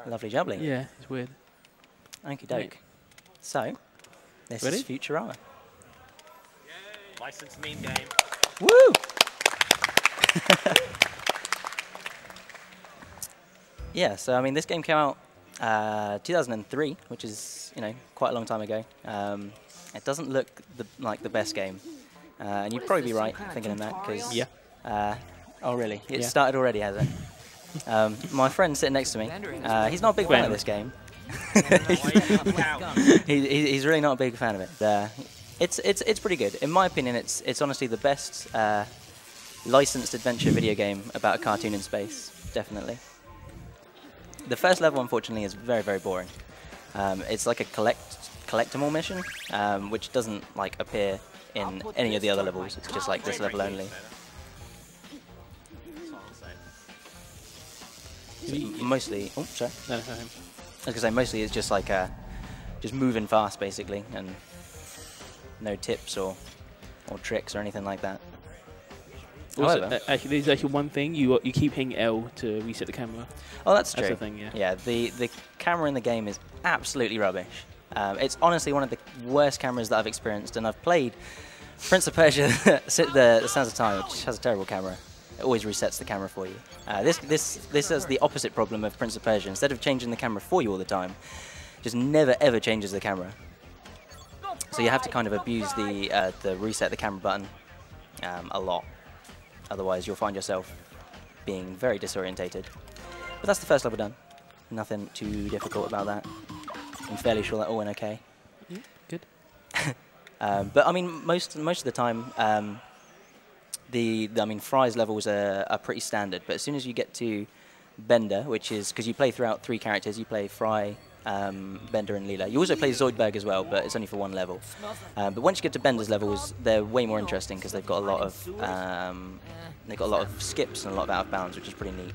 Lovely jubbly. Yeah, it's weird. Okie doke. So, this Ready? is Futurama. Licensed meme game. Woo! Yeah, so I mean, this game came out 2003, which is, you know, quite a long time ago. It doesn't look like the best game, and you'd probably be right thinking of that because. Yeah. Oh really? It Yeah. started already, has it? My friend sitting next to me, he's not a big fan of this game. He's really not a big fan of it. It's pretty good. In my opinion, it's honestly the best licensed adventure video game about a cartoon in space, definitely. The first level, unfortunately, is very, very boring. It's like a collectible mission, which doesn't like appear in any of the other levels. It's just like this level only. Mostly, oh, sorry. No, I was gonna say mostly it's just like just moving fast basically, and no tips or tricks or anything like that. Also, However, actually, there's actually one thing you keep hitting L to reset the camera. oh, that's true. That's the thing, yeah. Yeah, the camera in the game is absolutely rubbish. It's honestly one of the worst cameras that I've experienced, and I've played Prince of Persia: the Sands of Time, which has a terrible camera. It always resets the camera for you. This has the opposite problem of Prince of Persia. Instead of changing the camera for you all the time, just never ever changes the camera. So you have to kind of abuse the reset the camera button a lot. Otherwise, you'll find yourself being very disorientated. But that's the first level done. Nothing too difficult about that. I'm fairly sure that all went okay. Yeah, good. But I mean, most of the time, I mean, Fry's levels are pretty standard. But as soon as you get to Bender, which is because you play throughout 3 characters, you play Fry, Bender, and Leela. You also play Zoidberg as well, but it's only for 1 level. But once you get to Bender's levels, they're way more interesting because they've got a lot of skips and a lot of out of bounds, which is pretty neat.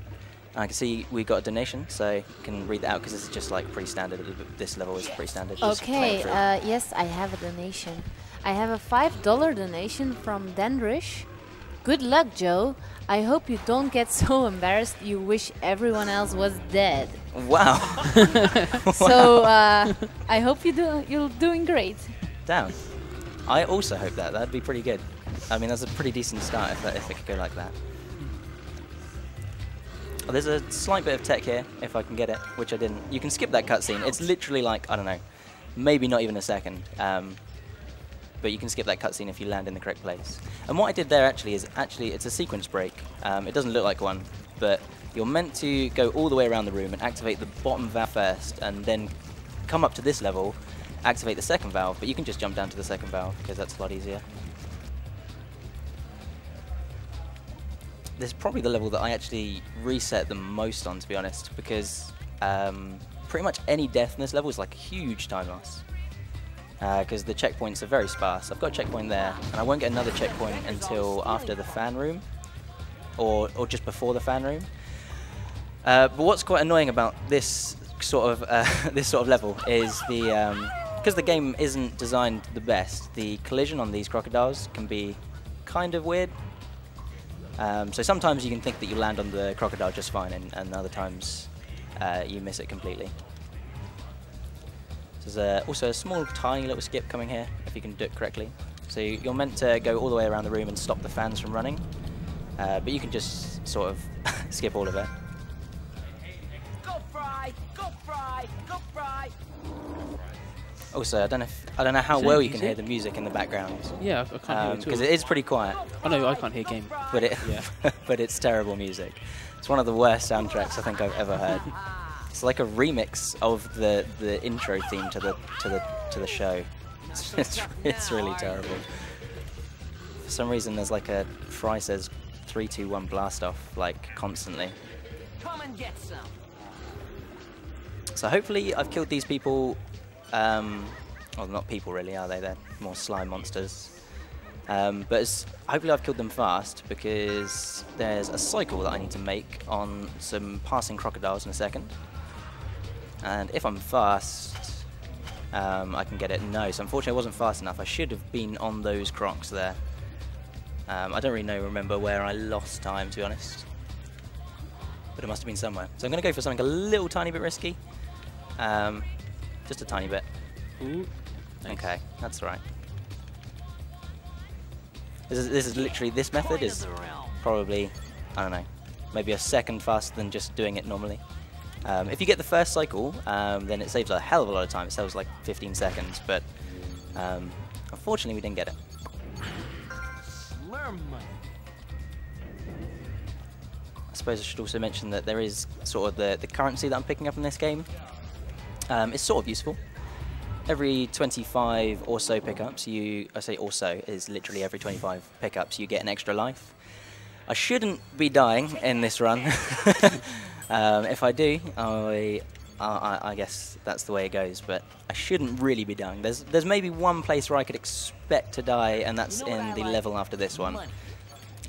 And I can see we got a donation, so you can read that out because this is just like pretty standard. This level is pretty standard. Okay, yes, I have a donation. I have a $5 donation from Dendrish. Good luck, Joe. I hope you don't get so embarrassed you wish everyone else was dead. Wow. So I hope you're doing great. Damn. I also hope that. That'd be pretty good. I mean, that's a pretty decent start if it could go like that. Oh, there's a slight bit of tech here, if I can get it, which I didn't. You can skip that cutscene. It's literally like, I don't know, maybe not even a second. But you can skip that cutscene if you land in the correct place. And what I did there actually is it's a sequence break. It doesn't look like one, but you're meant to go all the way around the room and activate the bottom valve first, and then come up to this level, activate the second valve, but you can just jump down to the second valve because that's a lot easier. This is probably the level that I actually reset the most on, to be honest, because pretty much any death in this level is like a huge time loss. Because the checkpoints are very sparse. I've got a checkpoint there, and I won't get another checkpoint until after the fan room, or just before the fan room. But what's quite annoying about this sort of level is because the game isn't designed the best. The collision on these crocodiles can be kind of weird. So sometimes you can think that you land on the crocodile just fine, and other times you miss it completely. There's also a small, tiny little skip coming here, if you can do it correctly. So you're meant to go all the way around the room and stop the fans from running, but you can just sort of skip all of it. Go Fry! Go Fry! Go Fry! Also, I don't know how well you can hear the music in the background. Yeah, I can't hear it because it is pretty quiet. Oh no, I can't hear game. But Yeah. but it's terrible music. It's one of the worst soundtracks I think I've ever heard. It's like a remix of the intro theme to the show. It's really terrible. For some reason, there's like a Fry says 3, 2, 1 blast off like constantly. Come and get some. So hopefully I've killed these people. Well, not people really, are they? They're more slime monsters. But hopefully I've killed them fast, because there's a cycle that I need to make on some passing crocodiles in a second. And if I'm fast, I can get it. No, so unfortunately I wasn't fast enough. I should have been on those crocs there. I don't really remember where I lost time, to be honest. but it must have been somewhere. So I'm going to go for something a little tiny bit risky. Just a tiny bit. Ooh. Nice. Okay, that's all right. This is literally, this method is probably, I don't know, maybe a second faster than just doing it normally. If you get the first cycle, then it saves a hell of a lot of time. It saves like 15 seconds, but unfortunately we didn't get it. I suppose I should also mention that there is sort of the currency that I'm picking up in this game. It's sort of useful. Every 25 or so pickups, I say also, is literally every 25 pickups you get an extra life. I shouldn't be dying in this run. If I do, I guess that's the way it goes, but I shouldn't really be dying. There's maybe one place where I could expect to die, and that's in the level after this one.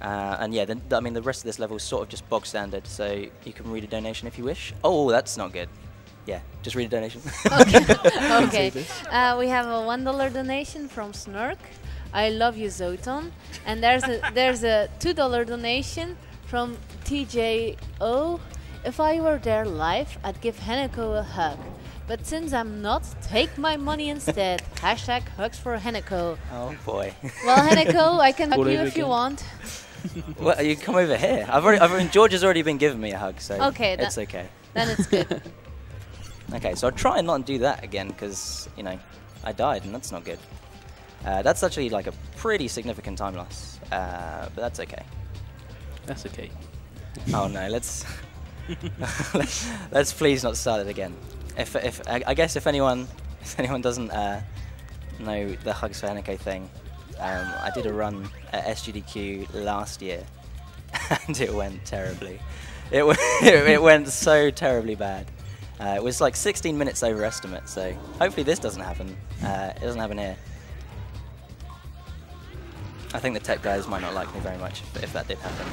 And yeah, I mean, the rest of this level is sort of just bog standard, so you can read a donation if you wish. Oh, that's not good. Yeah, just read a donation. Okay. We have a $1 donation from Snurk. I love you, Zoton. And there's a $2 donation from TJO. If I were there live, I'd give Hanako a hug. But since I'm not, take my money instead. Hashtag hugs for Hanako. Oh boy. Well, Hanako, I can hug All you over if you again. want. Well, you come over here. George has already been giving me a hug, so Okay, it's okay. Then it's good. Okay, so I'll try and not do that again because, you know, I died and that's not good. That's actually like a pretty significant time loss, but that's okay. That's okay. Oh no, let's let's please not start it again. I guess if anyone doesn't know the Hugs for Hanako thing, I did a run at SGDQ last year and it went terribly. It went so terribly bad. It was like 16 minutes overestimate, so hopefully this doesn't happen. It doesn't happen here. I think the tech guys might not like me very much if that did happen.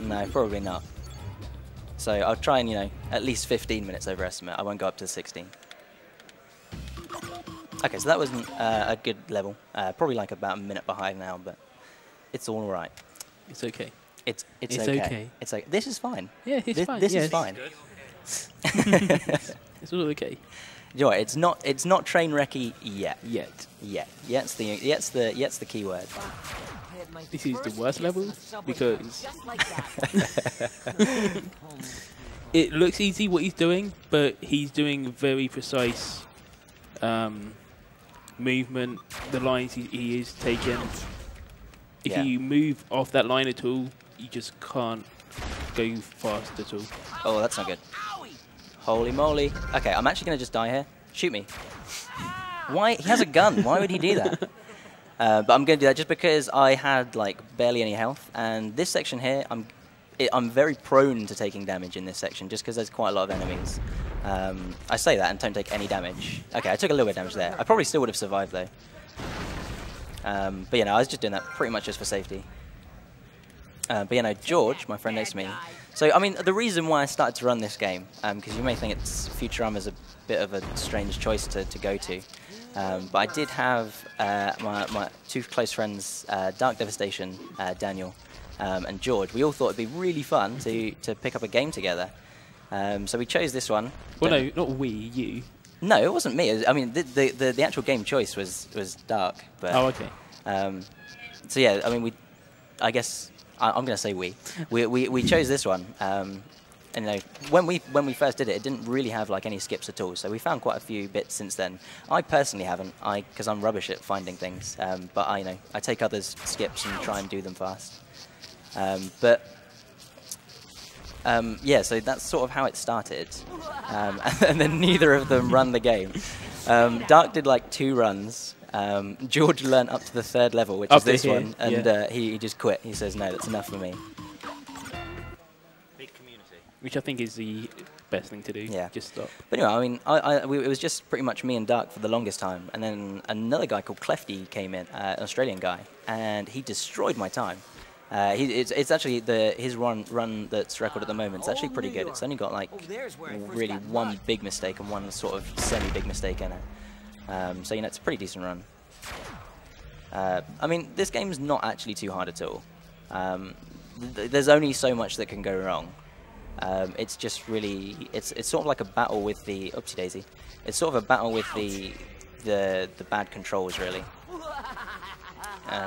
No, probably not. So I'll try and, you know, at least 15 minutes overestimate. I won't go up to 16. Okay, so that wasn't a good level. Probably like about a minute behind now, but it's all right. It's okay. It's It's okay. okay. It's like this is fine. Yeah, it's fine. This Yeah, is fine. It's all okay. You know what, it's not train wrecky yet. Yet. Yet's the key word. This is the worst level because it looks easy what he's doing, but he's doing very precise movement. The lines he is taking. If Yeah. you move off that line at all, you just can't go fast at all. Oh, that's not good. Holy moly. Okay, I'm actually going to just die here. Shoot me. Why? He has a gun. Why would he do that? But I'm going to do that just because I had like barely any health. And this section here, I'm very prone to taking damage in this section just because there's quite a lot of enemies. I say that and don't take any damage. Okay, I took a little bit of damage there. I probably still would have survived though. But you know, I was just doing that pretty much just for safety. But you know, George, my friend next to me. So I mean, the reason why I started to run this game, because you may think Futurama's a bit of a strange choice to go to, but I did have my two close friends, Dark Devastation, Daniel, and George. We all thought it'd be really fun to pick up a game together. So we chose this one. Well, no, not we, you. No, it wasn't me. I mean, the actual game choice was Dark. But, Oh, okay. so yeah, I mean, I guess I'm going to say we chose this one. And you know, when we first did it, it didn't really have like any skips at all. So we found quite a few bits since then. I personally haven't, because I'm rubbish at finding things. But I take others' skips and try and do them fast. Yeah, so that's sort of how it started. And then neither of them run the game. Dark did like 2 runs. George learnt up to the 3rd level, which is this one, and he just quit. He says, no, that's enough for me. Big community. Which I think is the best thing to do. Yeah. Just stop. But anyway, I mean, it was just pretty much me and Dark for the longest time. And then another guy called Clefty came in, an Australian guy, and he destroyed my time. It's actually his run that's record at the moment. It's actually pretty good. It's only got like really one big mistake and one sort of semi-big mistake in it. So you know, it's a pretty decent run. I mean, this game's not actually too hard at all. there's only so much that can go wrong. It's just really, it's sort of like a battle with the, oopsie daisy. It's sort of a battle with the bad controls, really.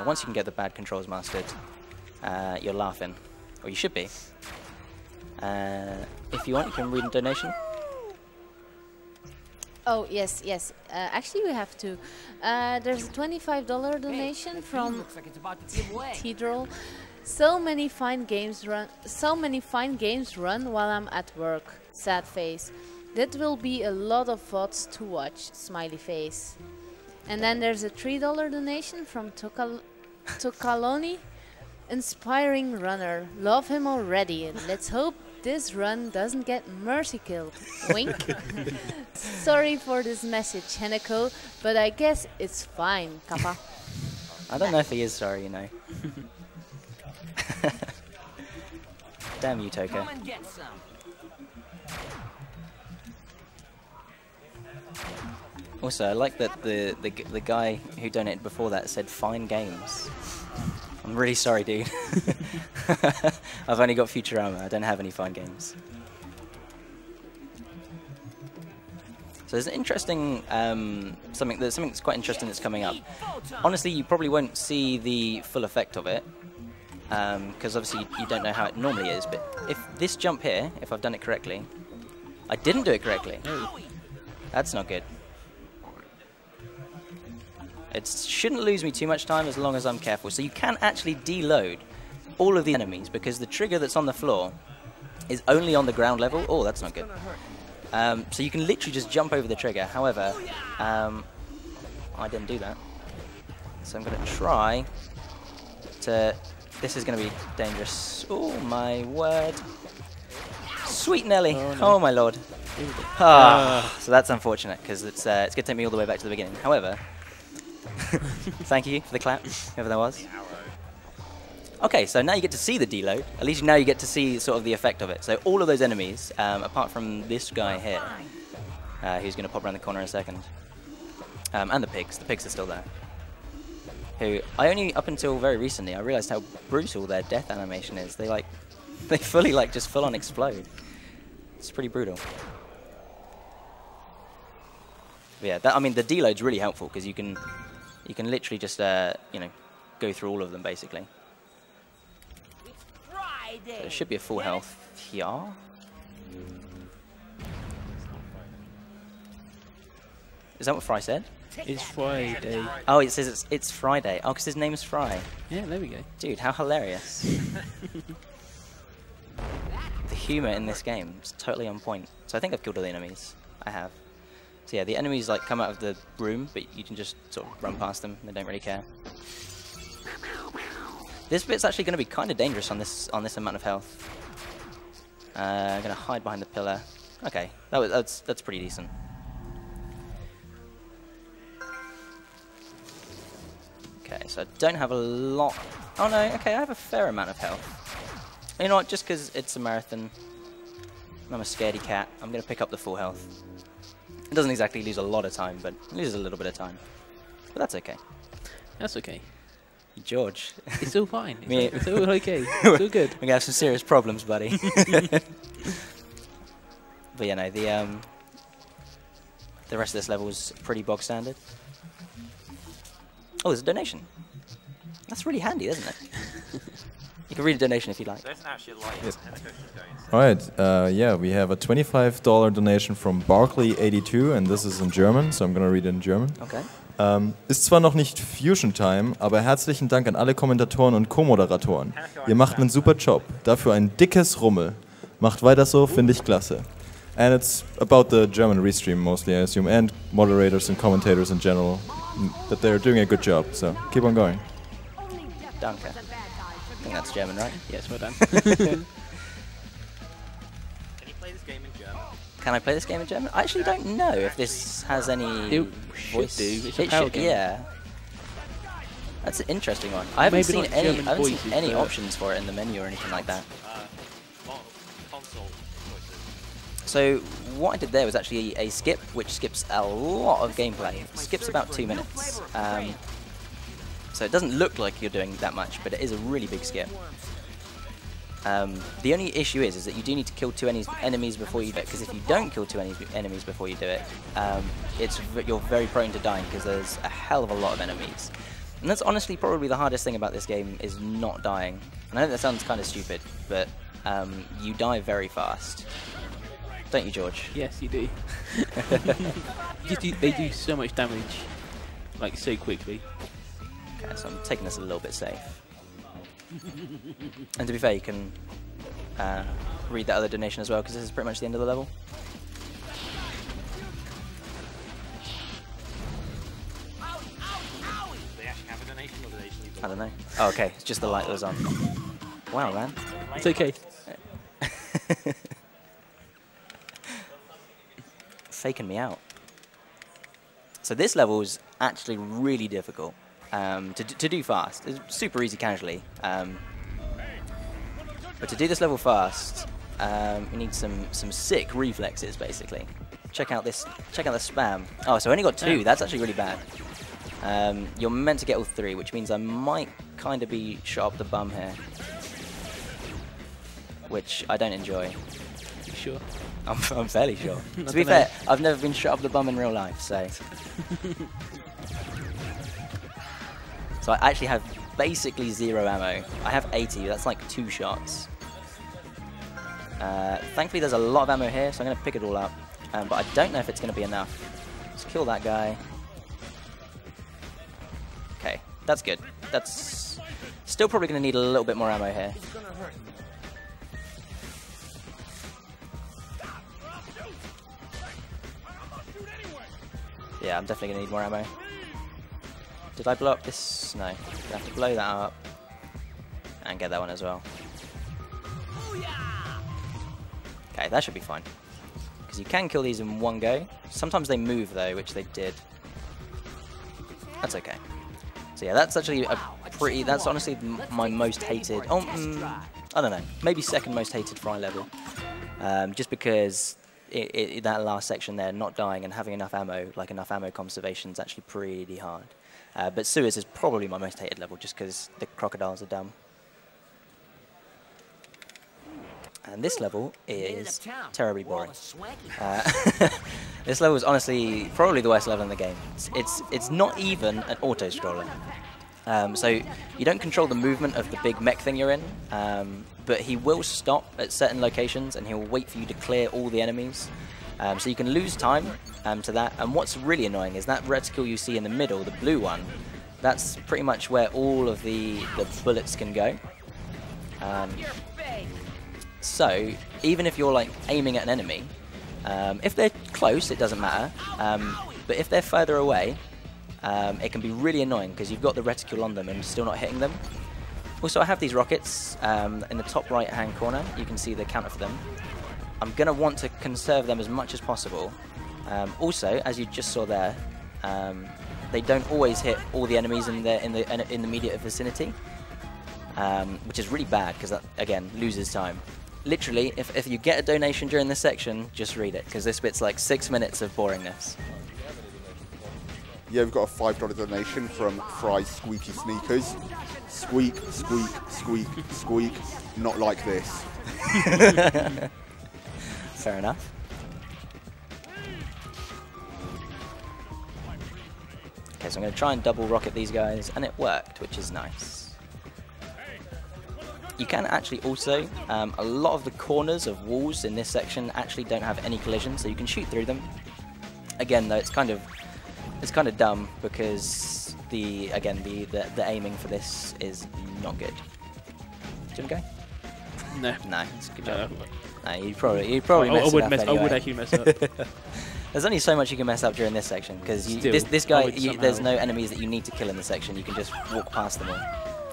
Once you can get the bad controls mastered, you're laughing, or you should be. If you want, you can read a donation. Oh, yes, yes. Actually, we have to. There's a $25 donation from Looks like it's about to give way. Tidrol. So many fine games run while I'm at work. Sad face. That will be a lot of VODs to watch. Smiley face. And then there's a $3 donation from Tokaloni. Inspiring runner. Love him already. And let's hope this run doesn't get mercy killed. Wink. Sorry for this message, Heneko, but I guess it's fine, Kappa. I don't know if he is sorry, you know. Damn you, Toka. Come and get some. Also, I like that the guy who donated before that said fine games. I'm really sorry, dude. I've only got Futurama. I don't have any fine games. So there's an interesting something that's quite interesting that's coming up. Honestly, you probably won't see the full effect of it because obviously you don't know how it normally is. But if this jump here, if I've done it correctly, I didn't do it correctly. That's not good. It shouldn't lose me too much time as long as I'm careful. So you can actually deload all of the enemies because the trigger that's on the floor is only on the ground level. Oh, that's not good. So you can literally just jump over the trigger. However, I didn't do that. So I'm going to try to... This is going to be dangerous. Oh, my word. Sweet Nelly. Oh, no. Oh my lord. So that's unfortunate because it's going to take me all the way back to the beginning. However... Thank you for the clap, whoever that was. Okay, so now you get to see the deload. At least now you get to see sort of the effect of it. So all of those enemies, apart from this guy here, who's going to pop around the corner in a second, and the pigs are still there. Who I only, up until very recently, I realized how brutal their death animation is. They fully just full on explode. It's pretty brutal. But yeah, I mean the deload's really helpful because you can literally just you know, go through all of them basically. So there should be a full health here. Is that what Fry said? It's Friday. Oh, it says it's Friday. Oh, because his name is Fry. Yeah, there we go. Dude, how hilarious. The humor in this game is totally on point. So I think I've killed all the enemies. I have. So yeah, the enemies like come out of the room, but you can just sort of run past them. They don't really care. This bit's actually going to be kind of dangerous on this amount of health. I'm going to hide behind the pillar. Okay, that's pretty decent. Okay, so I don't have a lot. Oh no, okay, I have a fair amount of health. You know what? Just because it's a marathon, I'm a scaredy cat. I'm going to pick up the full health. It doesn't exactly lose a lot of time, but it loses a little bit of time. But that's okay. That's okay. George. It's all fine. It's all okay. It's all good. We're going to have some serious problems, buddy. But you know, the rest of this level is pretty bog standard. Oh, there's a donation. That's really handy, isn't it? You can read a donation if you like. There's actually light. Yes. All right, yeah, we have a $25 donation from Barkley82, and this is in German, so I'm going to read it in German. Okay. Ist zwar noch nicht Fusion Time, aber herzlichen Dank an alle Kommentatoren und Co-Moderatoren. Ihr macht einen super Job. Dafür ein dickes Rummel. Macht weiter so, finde ich klasse. And it's about the German restream mostly, I assume, and moderators and commentators in general, that they're doing a good job, so keep on going. Danke. I think that's German, right? Yes, well done. Can you play this game in German? Can I play this game in German? I actually don't know if this has any It should voice. do. It's a It power should, game. yeah. That's an interesting one. I haven't Maybe seen not any. German I haven't seen voices, any but- options for it in the menu or anything like that. Console choices. So what I did there was actually a skip, which skips a lot of gameplay. It skips about 2 minutes. So it doesn't look like you're doing that much, but it is a really big skip. The only issue is that you do need to kill 2 enemies before you do it, because if you don't kill 2 enemies before you do it, you're very prone to dying because there's a hell of a lot of enemies. And that's honestly probably the hardest thing about this game, is not dying. And I know that sounds kind of stupid, but you die very fast. Don't you, George? Yes, you do. They do so much damage, like so quickly. Okay, so I'm taking this a little bit safe. And to be fair, you can read that other donation as well, because this is pretty much the end of the level. They actually have a donation, or do they just leave I don't know. Oh, okay, it's just the light that was on. Wow, man. It's okay. Faking me out. So this level is actually really difficult to do fast. It's super easy casually, but to do this level fast, you need some sick reflexes basically. Check out this spam. Oh, so I only got 2. That's actually really bad. You're meant to get all 3, which means I might kind of be shot up the bum here, which I don't enjoy. You sure? I'm fairly sure. To be fair, I've never been shot up the bum in real life, so. So I actually have basically 0 ammo. I have 80, that's like 2 shots. Thankfully there's a lot of ammo here, so I'm going to pick it all up. But I don't know if it's going to be enough. Let's kill that guy. Okay, that's good. That's still probably going to need a little bit more ammo here. Yeah, I'm definitely going to need more ammo. Did I blow up this? No. I have to blow that up. And get that one as well. Okay, that should be fine. Because you can kill these in one go. Sometimes they move though, which they did. That's okay. So yeah, that's actually a pretty... That's honestly my most hated... Oh, I don't know. Maybe second most hated Fry level. Just because... that last section there, not dying and having enough ammo, like enough ammo conservation, is actually pretty hard. But Suez is probably my most hated level, just because the crocodiles are dumb. And this level is terribly boring. This level is honestly probably the worst level in the game. It's not even an auto-scroller. So you don't control the movement of the big mech thing you're in, but he will stop at certain locations and he'll wait for you to clear all the enemies. So you can lose time to that. And what's really annoying is that reticule you see in the middle, the blue one, that's pretty much where all of the bullets can go. So even if you're like aiming at an enemy, if they're close, it doesn't matter. But if they're further away, it can be really annoying because you've got the reticule on them and still not hitting them. Also, I have these rockets in the top right-hand corner. You can see the counter for them. I'm going to want to conserve them as much as possible. Also, as you just saw there, they don't always hit all the enemies in the immediate vicinity, which is really bad because that, again, loses time. Literally, if you get a donation during this section, just read it, because this bit's like 6 minutes of boringness. Yeah, we've got a $5 donation from Fry Squeaky Sneakers. Squeak, squeak, squeak, squeak. Not like this. Fair enough. Okay, so I'm going to try and double rocket these guys, and it worked, which is nice. You can actually also, a lot of the corners of walls in this section actually don't have any collision, so you can shoot through them. Again, though, it's kind of dumb because the aiming for this is not good. Do you want to go? No. No, it's a good job. No, you'd probably mess it up anyway. I would actually mess up. There's only so much you can mess up during this section because this guy, there's no enemies that you need to kill in this section. You can just walk past them all.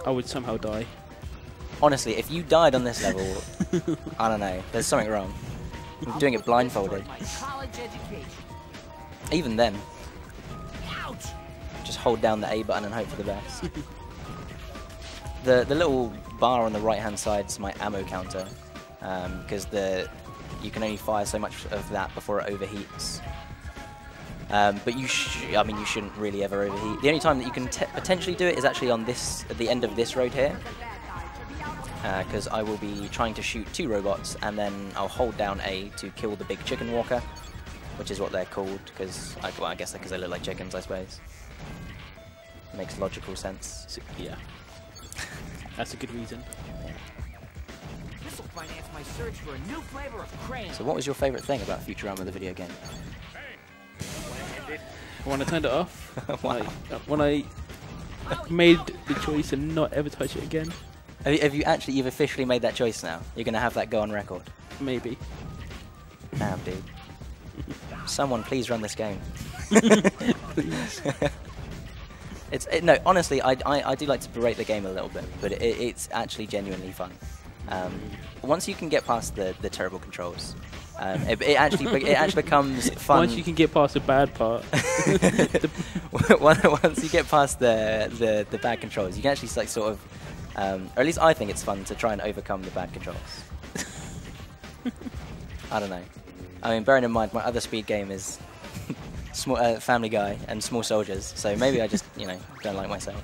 I would somehow die. Honestly, if you died on this level, I don't know, there's something wrong. I'm doing it blindfolded. Even then, just hold down the A button and hope for the best. The little bar on the right-hand side is my ammo counter, because you can only fire so much of that before it overheats. But you shouldn't really ever overheat. The only time that you can potentially do it is actually on at the end of this road here. because I will be trying to shoot 2 robots, and then I'll hold down A to kill the big chicken walker, which is what they're called, because, well, I guess because they look like chickens, I suppose. Makes logical sense. So, yeah. That's a good reason. This will finance my search for a new flavor of crayon. So what was your favourite thing about Futurama, the video game? When I turned it off, Why? when I made the choice to not ever touch it again, Have you actually, you've officially made that choice now? You're going to have that go on record? maybe. Damn, dude. Someone please run this game. Please. No, honestly, I do like to berate the game a little bit, but it's actually genuinely fun. Once you can get past the terrible controls, it actually becomes fun. Once you can get past the bad part. Once you get past the bad controls, you can actually like sort of, or at least I think it's fun to try and overcome the bad controls. I don't know. I mean, bearing in mind my other speed game is Family Guy and Small Soldiers, so maybe I just, you know, don't like myself.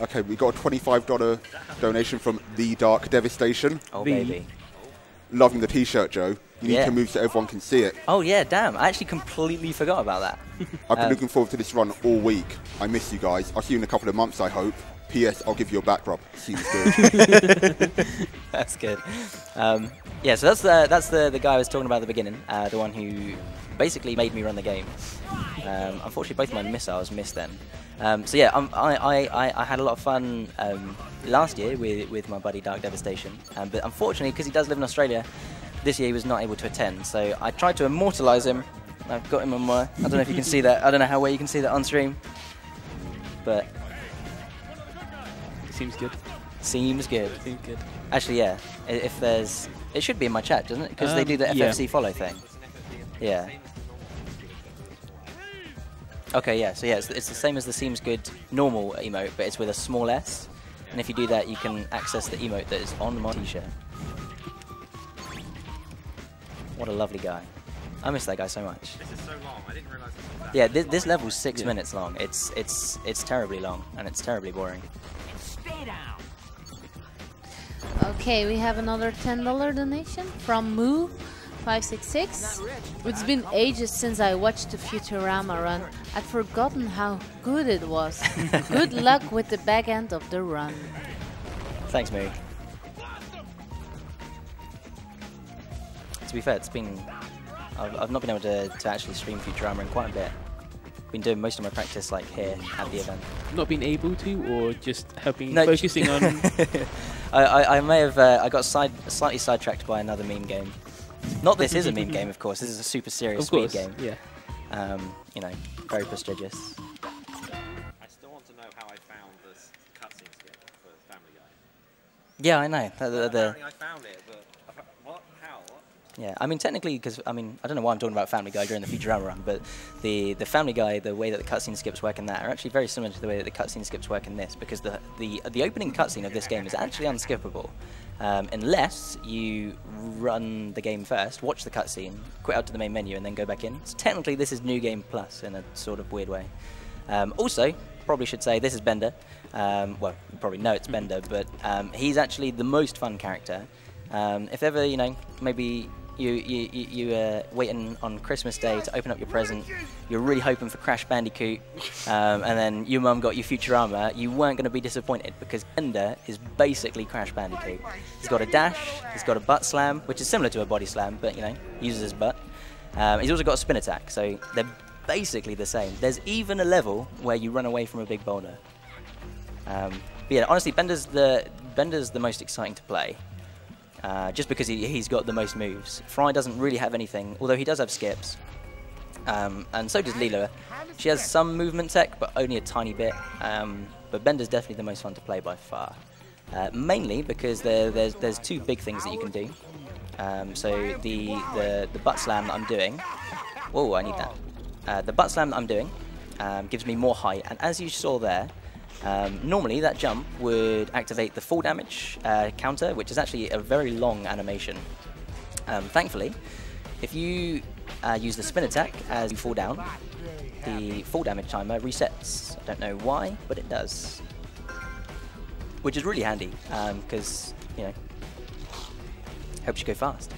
Okay, we got a $25 donation from The Dark Devastation. Oh, The- baby. Loving the t-shirt, Joe. You need Yeah. to move so everyone can see it. Oh, yeah, damn. I actually completely forgot about that. I've been looking forward to this run all week. I miss you guys. I'll see you in a couple of months, I hope. P.S. I'll give you a back rub. Seems good. That's good. Yeah, so that's the guy I was talking about at the beginning, the one who basically made me run the game. Unfortunately, both my missiles missed then. So yeah, I had a lot of fun last year with my buddy Dark Devastation, but unfortunately, because he does live in Australia, this year he was not able to attend. So I tried to immortalise him. I've got him on my. I don't know if you can see that. I don't know how well you can see that on stream, but Seems good. seems good. Seems good. Actually, yeah. If there's, it should be in my chat, doesn't it? Because they do the yeah. FFC follow thing. Yeah. Okay, yeah. So yeah, it's the same as the seems good normal emote, but it's with a small s. And if you do that, you can access the emote that is on my t-shirt. What a lovely guy. I miss that guy so much. This is so long. I didn't realise it was that. Yeah, this level's 6 minutes long. It's terribly long and it's terribly boring. Stay down. Okay, we have another $10 donation from Moo566. It's been ages since I watched the Futurama run. I'd forgotten how good it was. Good luck with the back end of the run. Thanks, Moog. To be fair, it's been... I've not been able to actually stream Futurama in quite a bit. Been doing most of my practice like here at the event. Not being able to, or just helping No, focusing on. I may have I got slightly sidetracked by another meme game. Not this is a meme game, of course. This is a super serious Of course, speed game. yeah. You know, very prestigious. I still want to know how I found this cutscene skip for Family Guy. Yeah, I know. Apparently I found it, but what? How? What? Yeah, I mean, technically, because, I mean, I don't know why I'm talking about Family Guy during the Futurama run, but the Family Guy, the way that the cutscene skips work in that are actually very similar to the way that the cutscene skips work in this, because the opening cutscene of this game is actually unskippable, unless you run the game first, watch the cutscene, quit out to the main menu, and then go back in. So technically, this is New Game Plus in a sort of weird way. Also, probably should say, this is Bender. Well, you probably know it's Bender, but he's actually the most fun character. If ever, you know, maybe you waiting on Christmas Day to open up your present, you're really hoping for Crash Bandicoot, and then your mum got you Futurama, you weren't going to be disappointed, because Bender is basically Crash Bandicoot. He's got a dash, he's got a butt slam, which is similar to a body slam, but, you know, uses his butt. He's also got a spin attack, so they're basically the same. There's even a level where you run away from a big boulder. But yeah, honestly, Bender's the most exciting to play. Just because he's got the most moves. Fry doesn't really have anything, although he does have skips. And so does Leela. She has some movement tech, but only a tiny bit. But Bender's definitely the most fun to play by far. Mainly because there's two big things that you can do. So the butt slam that I'm doing... Whoa, I need that. The butt slam that I'm doing gives me more height, and as you saw there, normally that jump would activate the full damage counter, which is actually a very long animation. Thankfully, if you use the spin attack as you fall down, the full damage timer resets. I don't know why, but it does. Which is really handy, because, you know, helps you go fast,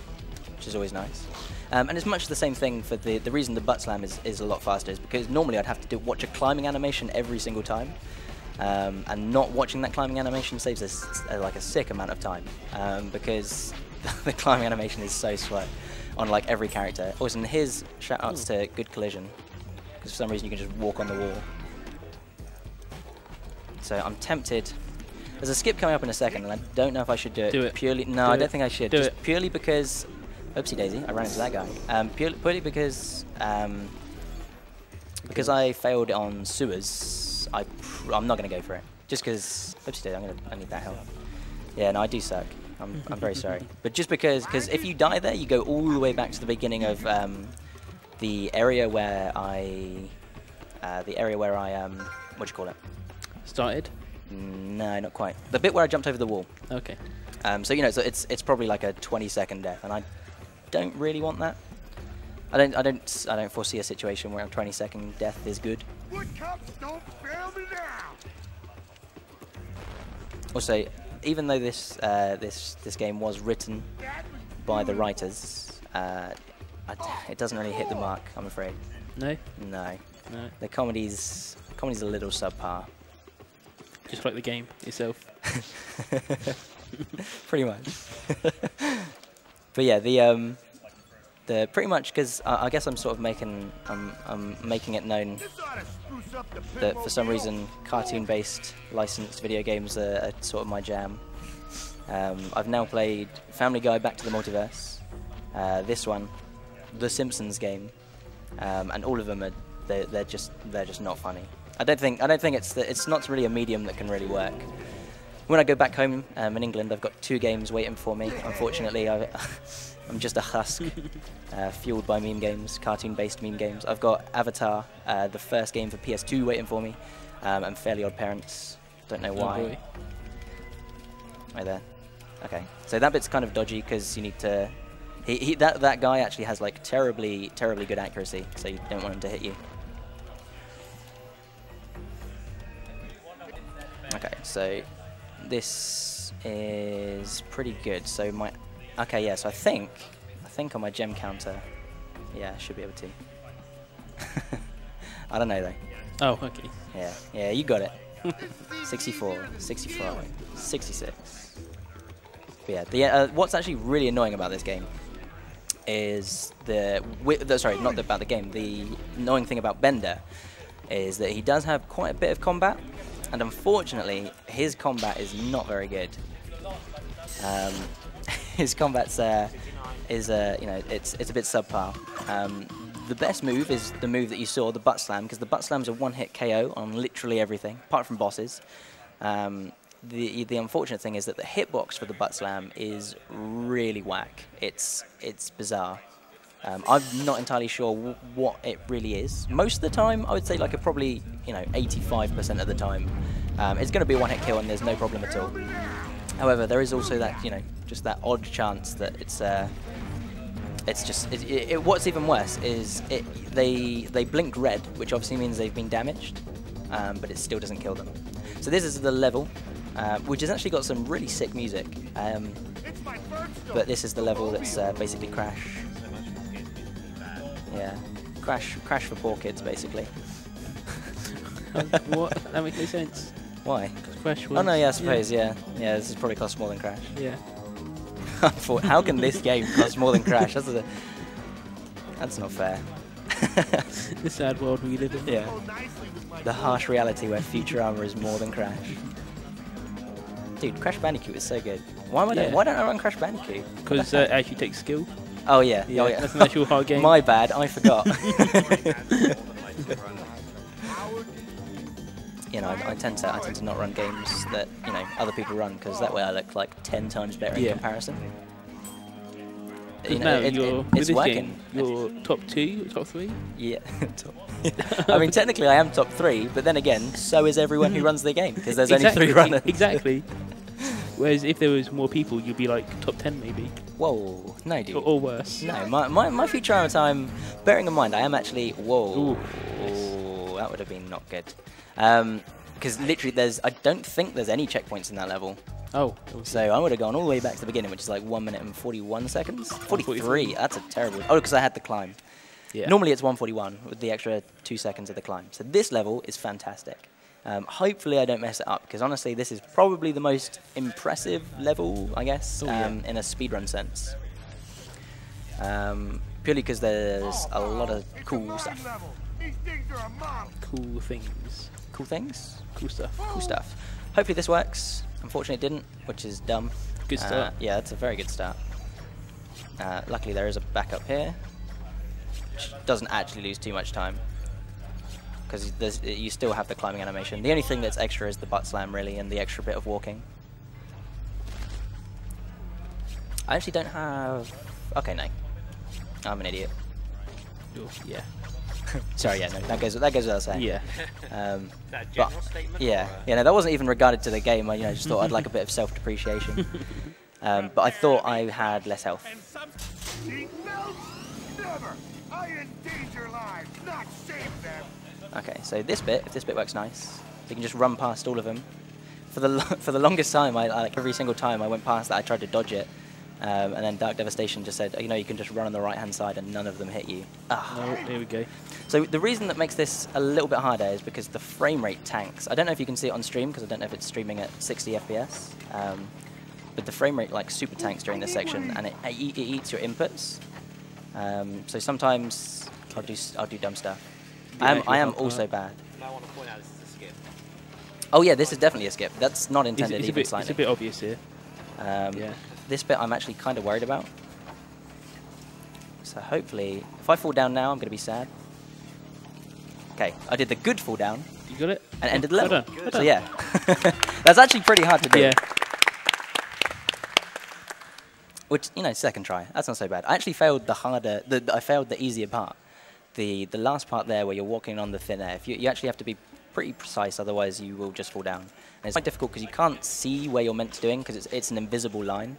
which is always nice. And it's much the same thing for the reason the butt slam is a lot faster is because normally I'd have to watch a climbing animation every single time. And not watching that climbing animation saves us like a sick amount of time, because the climbing animation is so slow on like every character. Also, and here's shout-outs to Good Collision, because for some reason you can just walk on the wall. So I'm tempted. There's a skip coming up in a second, and I don't know if I should do it. Do it. Purely, no, Do I it. don't think I should. Do Just it. purely because, oopsie daisy, I ran into that guy. Purely because I failed on sewers. I'm not going to go for it. Just because, oopsie daisy, I need that help. Yeah, no, I do suck. I'm very sorry. But just because if you die there, you go all the way back to the beginning of the area where I, what do you call it? Started? No, not quite. The bit where I jumped over the wall. Okay. So you know, so it's probably like a 20-second death, and I don't really want that. I don't foresee a situation where a 20-second death is good. Also, even though this game was written by the writers, it doesn't really hit the mark, I'm afraid. No? No. No. The comedy's a little subpar. Just like the game itself. Pretty much. But yeah, the pretty much because I guess I'm sort of making it known that for some reason cartoon-based licensed video games are sort of my jam. I've now played Family Guy: Back to the Multiverse, this one, The Simpsons game, and all of them are they're just not funny. I don't think it's not really a medium that can really work. When I go back home in England, I've got 2 games waiting for me. Unfortunately, I'm just a husk, fueled by meme games, cartoon-based meme games. I've got Avatar, the first game for PS2, waiting for me, and Fairly Odd Parents. Don't know why. Oh boy. Right there. Okay, so that bit's kind of dodgy because you need to. That guy actually has like terribly good accuracy, so you don't want him to hit you. Okay, so this is pretty good. So okay, yeah. So I think on my gem counter, yeah, I should be able to. I don't know though. Oh, okay. Yeah, you got it. 64, 65, 66. But yeah, what's actually really annoying about this game is about the game. The annoying thing about Bender is that he does have quite a bit of combat. And unfortunately, his combat is not very good. His combat's it's a bit subpar. The best move is the move that you saw, the butt slam, because the butt slam's a one-hit KO on literally everything, apart from bosses. The unfortunate thing is that the hitbox for the butt slam is really whack. It's bizarre. I'm not entirely sure what it really is. Most of the time, I would say like probably 85% of the time, it's going to be a one-hit kill and there's no problem at all. However, there is also that just that odd chance that what's even worse is they blink red, which obviously means they've been damaged, but it still doesn't kill them. So this is the level, which has actually got some really sick music. But this is the level that's basically Crash. Yeah, Crash for poor kids, basically. What? That makes no sense. Why? Crash was, oh no, yeah, I suppose, yeah. This is probably cost more than Crash. Yeah. I thought, how can this game cost more than Crash? That's not fair. The sad world we live in. Yeah. The harsh reality where Futurama is more than Crash. Dude, Crash Bandicoot is so good. Why don't I run Crash Bandicoot? Because it actually takes skill. Oh yeah. Yeah, Oh, yeah. that's an actual hard game. My bad, I forgot. I tend to not run games that other people run because that way I look like 10 times better in comparison. It's working. Game, you're top 2, top 3. Yeah. I mean, technically I am top 3, but then again, so is everyone who runs the game because there's only 3 runners. Exactly. Whereas if there was more people, you'd be like top 10 maybe. Whoa, no, dude. Or worse. No, my Futurama time. Bearing in mind, I am actually. Whoa. Ooh. Oh, that would have been not good. Because literally I don't think there's any checkpoints in that level. Oh. So I would have gone all the way back to the beginning, which is like 1 minute and 41 seconds. 43. That's a terrible. Oh, because I had the climb. Yeah. Normally it's 141 with the extra 2 seconds of the climb. So this level is fantastic. Hopefully I don't mess it up, because honestly this is probably the most impressive level, I guess, in a speedrun sense. Purely because there's a lot of cool stuff. Cool things. Cool things? Cool stuff. Cool stuff. Hopefully this works. Unfortunately it didn't, which is dumb. Good start. Yeah, that's a very good start. Luckily there is a backup here, which doesn't actually lose too much time, because you still have the climbing animation. The only thing that's extra is the butt slam, really, and the extra bit of walking. I actually don't have... Okay, no. I'm an idiot. Yeah. Sorry, yeah, no, that goes without saying. Yeah. That general statement? Yeah, or, yeah, no, that wasn't even regarded to the game. I just thought I'd like a bit of self-depreciation. But I thought I had less health. Never! I endanger lives, not save them! Okay, so this bit, if this bit works nice, you can just run past all of them. For the longest time, I like every single time I went past that, I tried to dodge it. And then Dark Devastation just said, you can just run on the right-hand side and none of them hit you. Oh, here we go. So the reason that makes this a little bit harder is because the frame rate tanks. I don't know if you can see it on stream, because I don't know if it's streaming at 60 FPS. But the frame rate like super tanks during this section, and it eats your inputs. So sometimes I'll do dumb stuff. I am also bad. I want to point out this is a skip. Oh yeah, this is definitely a skip. That's not intended even slightly. It's a bit obvious here. Yeah. This bit I'm actually kind of worried about. So hopefully, if I fall down now, I'm going to be sad. Okay, I did the good fall down. You got it? And ended the level. Well done. So yeah, that's actually pretty hard to do. Yeah. Which, second try. That's not so bad. I actually failed the harder, I failed the easier part. The last part there where you're walking on the thin air. If you actually have to be pretty precise, otherwise you will just fall down. And it's quite difficult because you can't see where you're meant to doing, because it's an invisible line.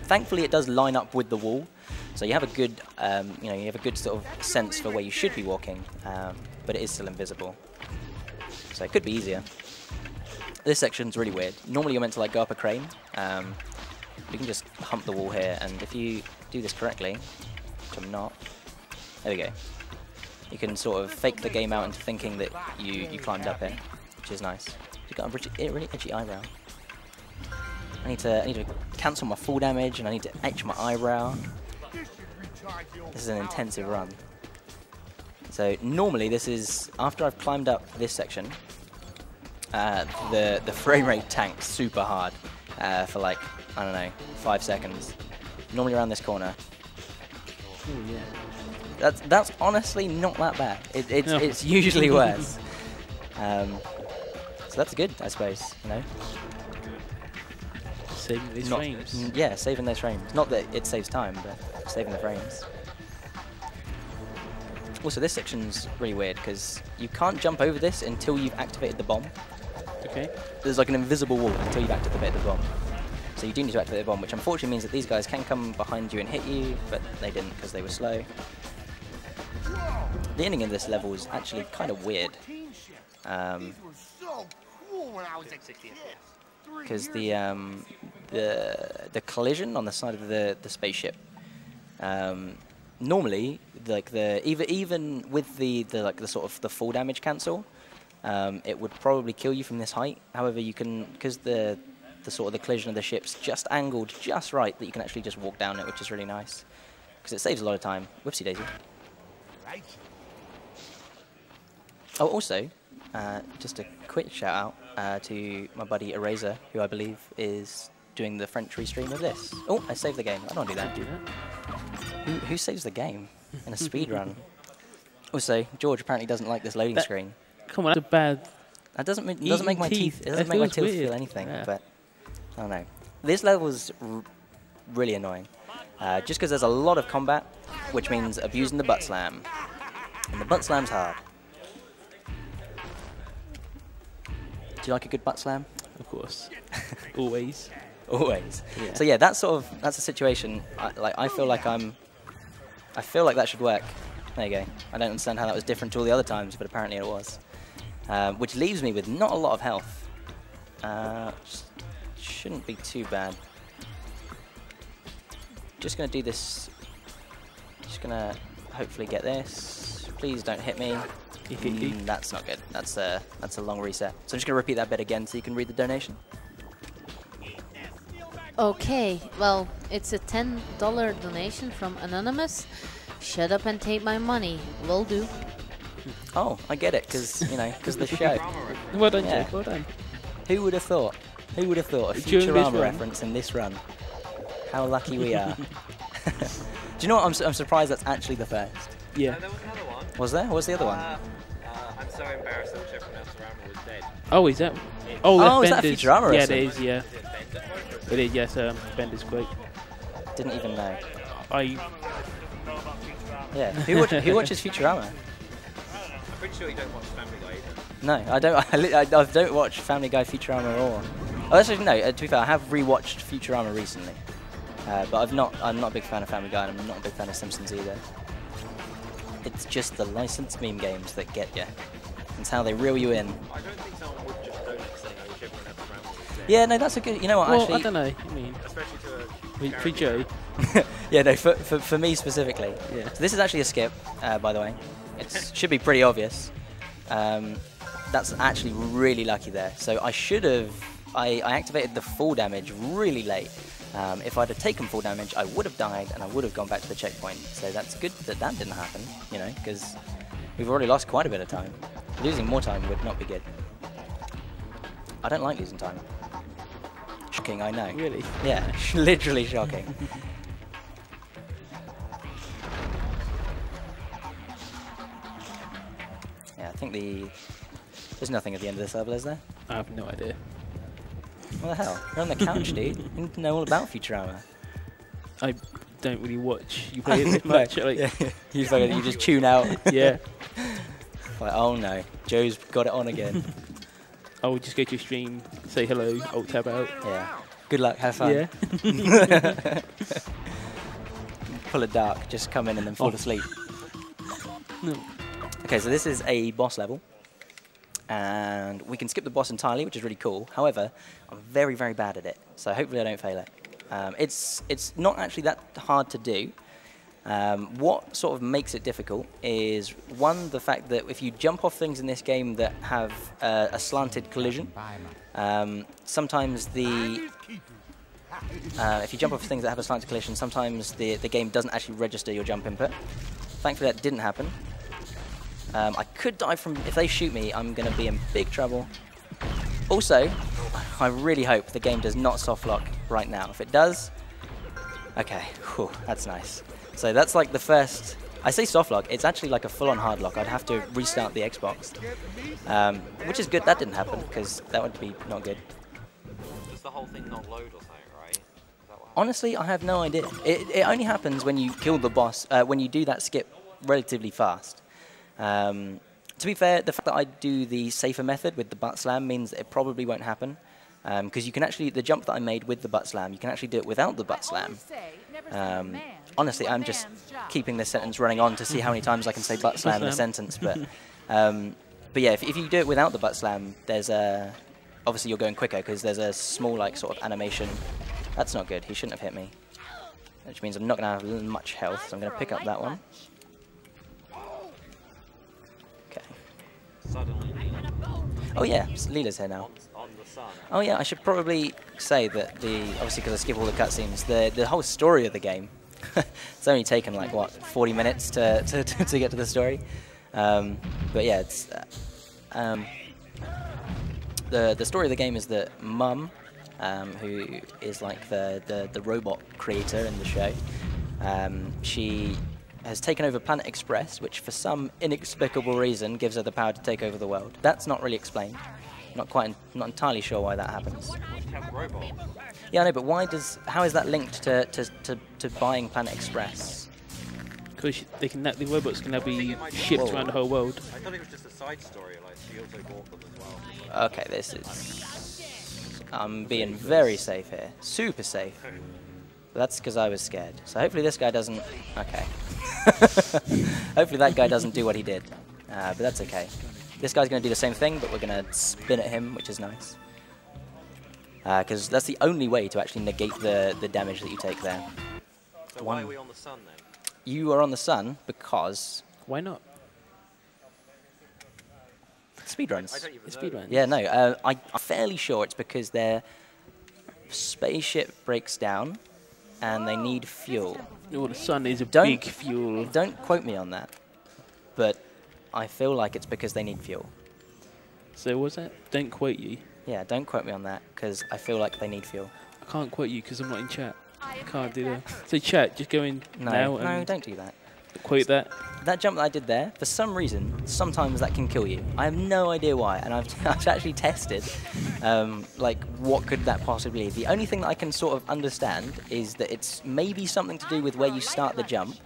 Thankfully, it does line up with the wall, so you have a good, you have a good sort of sense for where you should be walking, but it is still invisible. So it could be easier. This section's really weird. Normally, you're meant to go up a crane. You can just hump the wall here, and if you do this correctly, which I'm not, there we go. You can sort of fake the game out into thinking that you climbed up it, which is nice. You've got a really edgy eyebrow. I need to cancel my fall damage, and I need to etch my eyebrow. This is an intensive run. So normally this is after I've climbed up this section. The frame rate tanks super hard for I don't know, 5 seconds. Normally around this corner. Ooh, yeah. That's honestly not that bad. It's usually worse. So that's good, I suppose. Saving these frames. Yeah, saving those frames. Not that it saves time, but saving the frames. Also, this section's really weird because you can't jump over this until you've activated the bomb. Okay. There's like an invisible wall until you've activated the bomb. So you do need to activate the bomb, which unfortunately means that these guys can come behind you and hit you, but they didn't because they were slow. The ending of this level is actually kind of weird. Because the collision on the side of the spaceship, normally even with the sort of the fall damage cancel, it would probably kill you from this height. However, you can, because the sort of the collision of the ship's just angled just right, that you can actually just walk down it, which is really nice because it saves a lot of time. Whoopsie daisy. Oh, also, just a quick shout out to my buddy Eraser, who I believe is doing the French restream of this. Oh, I saved the game. I don't want to do that. Who saves the game in a speed run? Also, George apparently doesn't like this loading screen. Come on, that's a bad. That doesn't make my teeth. It doesn't make my teeth feel anything. Yeah. But I don't know. This level is really annoying, just because there's a lot of combat, which means abusing the butt slam, and the butt slam's hard. Do you like a good butt slam? Of course. Always. Always. Yeah. So yeah, that's a situation. I feel like that should work There you go. I don't understand how that was different to all the other times, but apparently it was. Which leaves me with not a lot of health. Shouldn't be too bad. Just going to do this. Just going to hopefully get this. Please don't hit me. That's not good. That's a long reset. So I'm just going to repeat that bit again so you can read the donation. Okay, well, it's a $10 donation from Anonymous. Shut up and take my money. Will do. Oh, I get it, because, you know, because the show. Well done, Yeah. Jake. Well done. Who would have thought? Who would have thought? A During this Futurama run. reference in this run. How lucky we are. Do you know what? I'm surprised that's actually the first. Yeah. There was another one. Was there? What was the other one? I'm so embarrassed that everyone else around was dead. Oh, is that? Oh, that's is that a Bender's. Futurama Yeah, it reference? is. Yeah, Is it Bender? it is. Yes, Bender's great. Didn't even know. I Yeah. Who watches Futurama? I'm pretty sure you don't watch Family Guy either. No, I don't. I don't watch Family Guy, Futurama, or. Oh, actually, no. To be fair, I have rewatched Futurama recently, but I'm not a big fan of Family Guy, and I'm not a big fan of Simpsons either. It's just the licensed meme games that get you. It's how they reel you in. I don't think someone would just don't say I wish everyone else around was dead. Yeah, no, that's a good. You know what? well, actually, I don't know. I mean, Especially to a for Joe. yeah, no, for me specifically. Yeah. So this is actually a skip, by the way. It should be pretty obvious. That's actually really lucky there. So I should have. I activated the full damage really late. If I'd have taken full damage, I would have died and I would have gone back to the checkpoint. So that's good that that didn't happen, you know, because we've already lost quite a bit of time. Losing more time would not be good. I don't like losing time. Shocking, I know. Really? Yeah, literally shocking. Yeah, I think there's nothing at the end of this level, is there? I have no idea. What the hell? You're on the couch, dude. You need to know all about Futurama. I don't really watch you play it this much. Like, Yeah. You just tune out. yeah. Like, oh no, Joe's got it on again. I will just go to stream, say hello, alt tab out. Yeah. Good luck, have fun. Yeah. Pull a dark, just come in and then fall Oh. asleep. No. Okay, so this is a boss level. And we can skip the boss entirely, which is really cool. However, I'm very, very bad at it. So hopefully I don't fail it. It's not actually that hard to do. What sort of makes it difficult is, one, the fact that if you jump off things in this game that have a slanted collision, sometimes if you jump off things that have a slanted collision, sometimes the game doesn't actually register your jump input. Thankfully that didn't happen. I could die from... If they shoot me, I'm going to be in big trouble. Also, I really hope the game does not soft lock right now. If it does... Okay, whew, that's nice. So that's like the first... I say soft lock, it's actually like a full-on hard lock. I'd have to restart the Xbox. Which is good. That didn't happen, because that would be not good. Does the whole thing not load or something, right? Is that what happens? Honestly, I have no idea. It only happens when you kill the boss, when you do that skip relatively fast. To be fair, the fact that I do the safer method with the butt slam means that it probably won't happen. Because you can actually, the jump that I made with the butt slam, you can actually do it without the butt slam. Honestly, I'm just keeping this sentence running on to see how many times I can say butt slam in a sentence. But yeah, if you do it without the butt slam, there's a... Obviously, you're going quicker because there's a small, like, sort of animation. That's not good. He shouldn't have hit me. Which means I'm not going to have much health, so I'm going to pick up that one. Okay. Suddenly, Oh yeah, Leela's here now. on the sun. Oh yeah, I should probably say that obviously because I skip all the cutscenes, the whole story of the game, it's only taken like what 40 minutes to get to the story. But yeah, it's the story of the game is that Mum, who is like the robot creator in the show, she has taken over Planet Express, which for some inexplicable reason gives her the power to take over the world. That's not really explained. Not entirely sure why that happens. Robot. Yeah, I know, but how is that linked to buying Planet Express? Because the robots can now be shipped around the whole world. I thought it was just a side story, like she also bought them as well. Okay, this is... I'm being very safe here. Super safe. But that's because I was scared. So hopefully this guy doesn't... Okay. Hopefully that guy doesn't do what he did. But that's okay. This guy's going to do the same thing, but we're going to spin at him, which is nice. Because that's the only way to actually negate the damage that you take there. So why are we on the sun then? You are on the sun because... Why not? Speedruns. I don't even know. Speedrun. Yeah, no. I'm fairly sure it's because their spaceship breaks down and they need fuel. Oh, the sun is a Don't- big fuel. Don't quote me on that, but I feel like it's because they need fuel. So what's that? Don't quote you. Yeah, don't quote me on that because I feel like they need fuel. I can't quote you because I'm not in chat. I can't do that. So chat, just go in No, now no, and don't do that. quote that. That jump that I did there, for some reason, sometimes that can kill you. I have no idea why, and I've actually tested, like, what could that possibly be. The only thing that I can sort of understand is that it's maybe something to do with where you start the jump,